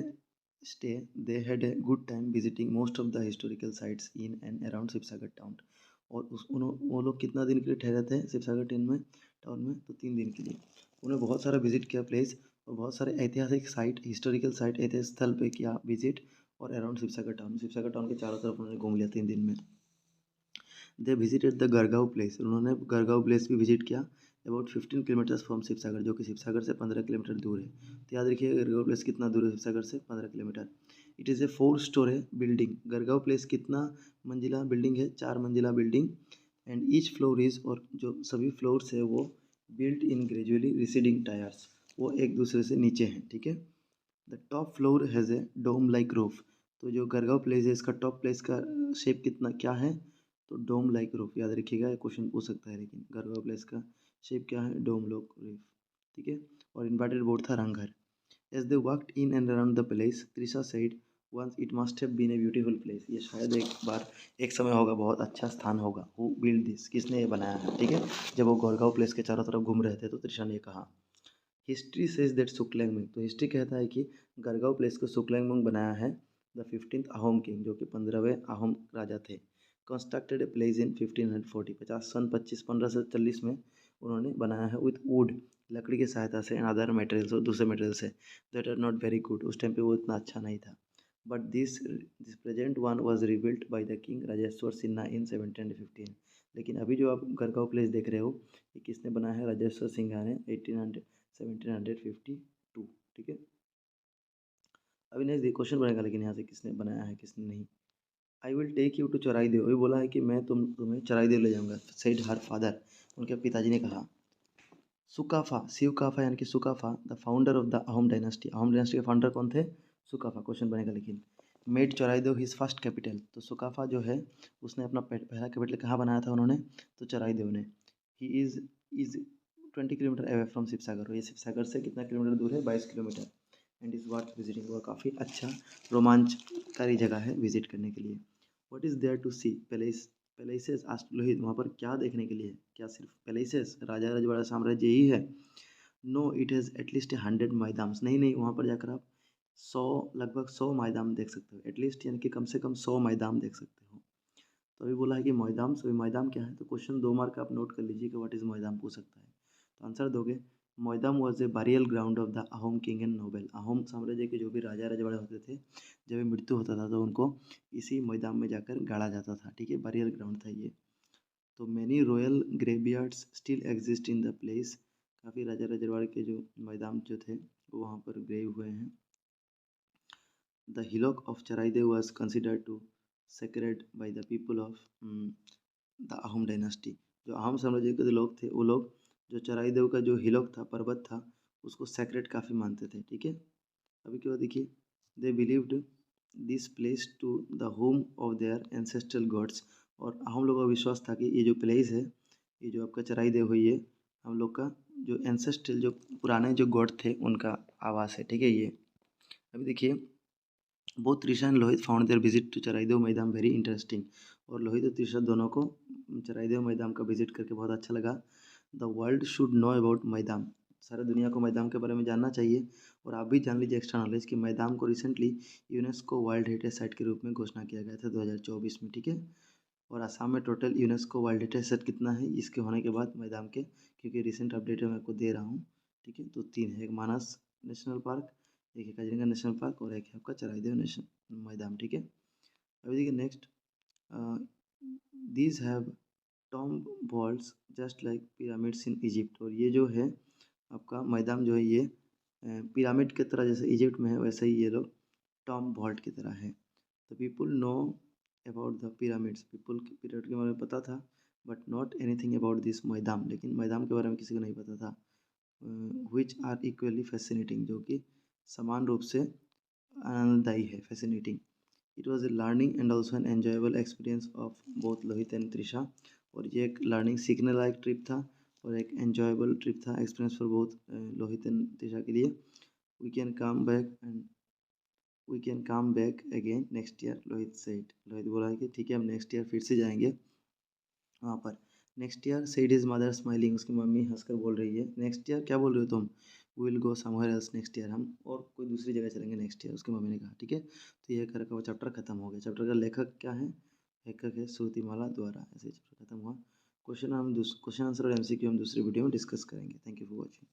stay, they had a good time visiting most of the historical sites in and around Sivasagar town. और वो लोग कितना दिन के लिए ठहरे थे शिवसागर टाउन में, तो 3 दिन के लिए। उन्होंने बहुत सारा विजिट किया प्लेस, और बहुत सारे ऐतिहासिक साइट, हिस्टोरिकल साइट, ऐतिहासिक स्थल पे किया विजिट, और अराउंड शिवसागर टाउन के चारों तरफ उन्होंने घूम लिया 3 दिन में। दे विजिटेड द गरगांव प्लेस, उन्होंने गरगांव प्लेस भी विजिट किया, अबाउट 15 किलोमीटर्स फ्रॉम शिवसागर, जो कि शिवसागर से 15 किलोमीटर दूर है। तो याद रखिए गरगांव प्लेस कितना दूर है शिवसागर से, 15 kilometre. It is a 4 storey building, Gargaon palace कितना मंजिला बिल्डिंग है, 4 मंजिला building. And each floor is, और जो सभी फ्लोर्स है वो built in gradually receding tiers, वो एक दूसरे से नीचे हैं, ठीक है। The top floor has a dome like roof, तो जो गरगांव प्लेस है इसका टॉप प्लेस का शेप कितना क्या है, तो डोम लाइक रूफ, याद रखिएगा, ये क्वेश्चन पूछ सकता है। लेकिन गरगांव प्लेस का शेप क्या है, डोम लाइक रूफ, ठीक है। और इन्वर्टेड बोर्ड था Rangghar. As they walked in and around the place, Trisha said once it must have been a beautiful place, ये शायद एक बार एक समय होगा, बहुत अच्छा स्थान होगा। हु बिल्ड दिस, किसने ये बनाया है, ठीक है। जब वो गरगांव प्लेस के चारों तरफ घूम रहे थे तो त्रिशा ने कहा। हिस्ट्री सेज दैट सुकलैंगमिंग, तो हिस्ट्री कहता है कि गरगांव प्लेस को सुकलैंगमिंग बनाया है, द 15th अहोम किंग, जो कि 15वें अहोम राजा थे। कंस्ट्रक्टेड ए प्लेस इन 1540, 1540 में उन्होंने बनाया है विथ वुड, लकड़ी की सहायता से, एंड अदर मटेरियल्स, और दूसरे मटेरियल से, that are not very good, उस टाइम पे वो इतना अच्छा नहीं था। But this present one was rebuilt by the king Rajeshwar Sinha in 1715, लेकिन अभी जो आप गरगांव प्लेस देख रहे हो ये किसने बनाया है, राजेश्वर सिन्हा ने 1752, ठीक है। अभी नेक्स्ट क्वेश्चन बनेगा, लेकिन यहाँ से किसने बनाया है किसने नहीं। I will take you to Charaideo, अभी बोला है कि मैं तुम्हें चौराईदेव ले जाऊँगा, सेड हर फादर, उनके पिताजी ने कहा। सुकाफा, शिवकाफा यानी कि Sukaphaa, the founder of the Ahom dynasty, Ahom dynasty के फाउंडर कौन थे, सुकाफा, क्वेश्चन बनेगा। लेकिन made Charaideo his first capital, तो सुकाफा जो है उसने अपना पहला कैपिटल कहाँ बनाया था उन्होंने, तो चौराईदेव ने। He is 20 kilometre away from Sivasagar, ये शिवसागर से कितना किलोमीटर दूर है, 22 kilometre. And is worth visiting, वह काफ़ी अच्छा रोमांचकारी जगह है विजिट करने के लिए। What is there to see, palaces asked Lohit, वहाँ पर क्या देखने के लिए है, क्या सिर्फ पैलेसेस, राजा रजवाड़ा साम्राज्य ही है। नो इट हैज़ एटलीस्ट 100 मैदाम्स, नहीं नहीं, वहाँ पर जाकर आप 100, लगभग 100 मैदान देख सकते हो, एटलीस्ट यानी कि कम से कम 100 मैदान देख सकते हो। तो अभी बोला है कि मैदान, सभी मैदान क्या है, तो क्वेश्चन 2 मार्क का आप नोट कर लीजिए कि व्हाट इज़ मैदान पूछ सकता है। तो आंसर दोगे, मैदान was a burial ground of the Ahom king and Nobel, Ahom साम्राज्य के जो भी राजा रजवाड़े होते थे, जब भी मृत्यु होता था तो उनको इसी मैदान में जाकर गाड़ा जाता था, ठीक है, बरियल ग्राउंड था ये। तो many royal graveyards still exist in the place, काफ़ी राजा रजवाड़े के जो मैदान जो थे वो वहाँ पर ग्रेव हुए हैं। The hillock of Charaideo was considered to sacred by the people of the Ahom dynasty. जो अहोम साम्राज्य के जो लोग थे वो लोग जो चराइदेव का जो हिलॉक था, पर्वत था, उसको सेक्रेड काफ़ी मानते थे। ठीक है, अभी के बाद देखिए, they believed this place to the home of their ancestral gods. और हम लोगों का विश्वास था कि ये जो प्लेस है, ये जो आपका चराइदेव हुई है, हम लोग का जो एंसेस्ट्रल जो पुराने जो गॉड थे उनका आवास है। ठीक है, ये अभी देखिए, both Trisha and Lohit found their visit to Charaideo maidan very interesting. और लोहित और त्रिशा दोनों को चराइदेव मैदान का विजिट करके बहुत अच्छा लगा। The world should know about मैदान, सारे दुनिया को मैदान के बारे में जानना चाहिए। और आप भी जान लीजिए एक्स्ट्रा नॉलेज कि मैदान को recently UNESCO world heritage site के रूप में घोषणा किया गया था 2024 में। ठीक है, और असम में total UNESCO world heritage site कितना है इसके होने के बाद मैदान के, क्योंकि रिसेंट अपडेट मैं आपको दे रहा हूँ। ठीक है, तो 3 है, एक मानस नेशनल पार्क, एक है काजीरंगा नेशनल पार्क और एक है आपका चराइदेव नेशनल मैदान। ठीक है, अभी देखिए next, these have Tom walls just like pyramids in Egypt. और ये जो है आपका मैदान जो है ये पिरामिड की तरह जैसे इजिप्ट में है वैसे ही ये लोग टॉम वॉल्ट की तरह है। तो people know about the pyramids, people pyramid के बारे में पता था, but not anything about this मैदान, लेकिन मैदान के बारे में किसी को नहीं पता था। विच आर इक्वली फैसिनेटिंग, जो कि समान रूप से आनंददायी है, fascinating. It was a learning and also an enjoyable experience of both Lohit and Trisha. और ये एक लर्निंग सीखने लायक ट्रिप था और एक एन्जॉयबल ट्रिप था, experience for both Lohit and Trisha के लिए। We can come back and we can come back again next year, Lohit said. Lohit बोला है कि ठीक है हम नेक्स्ट ईयर फिर से जाएंगे वहाँ पर। Next year said his mother smiling, उसकी मम्मी हंसकर बोल रही है। नेक्स्ट ईयर क्या बोल रहे हो तुम? Will go somewhere else next year, हम और कोई दूसरी जगह चलेंगे नेक्स्ट ईयर, उसकी मम्मी ने कहा। ठीक है, तो ये कर का वो चैप्टर खत्म हो गया। चैप्टर का लेखक क्या है? लेखक है श्रुतिमाला द्वारा। ऐसे चैप्टर खत्म हुआ। क्वेश्चन आंसर और एमसीक्यू हम दूसरी वीडियो में डिस्कस करेंगे। Thank you for watching.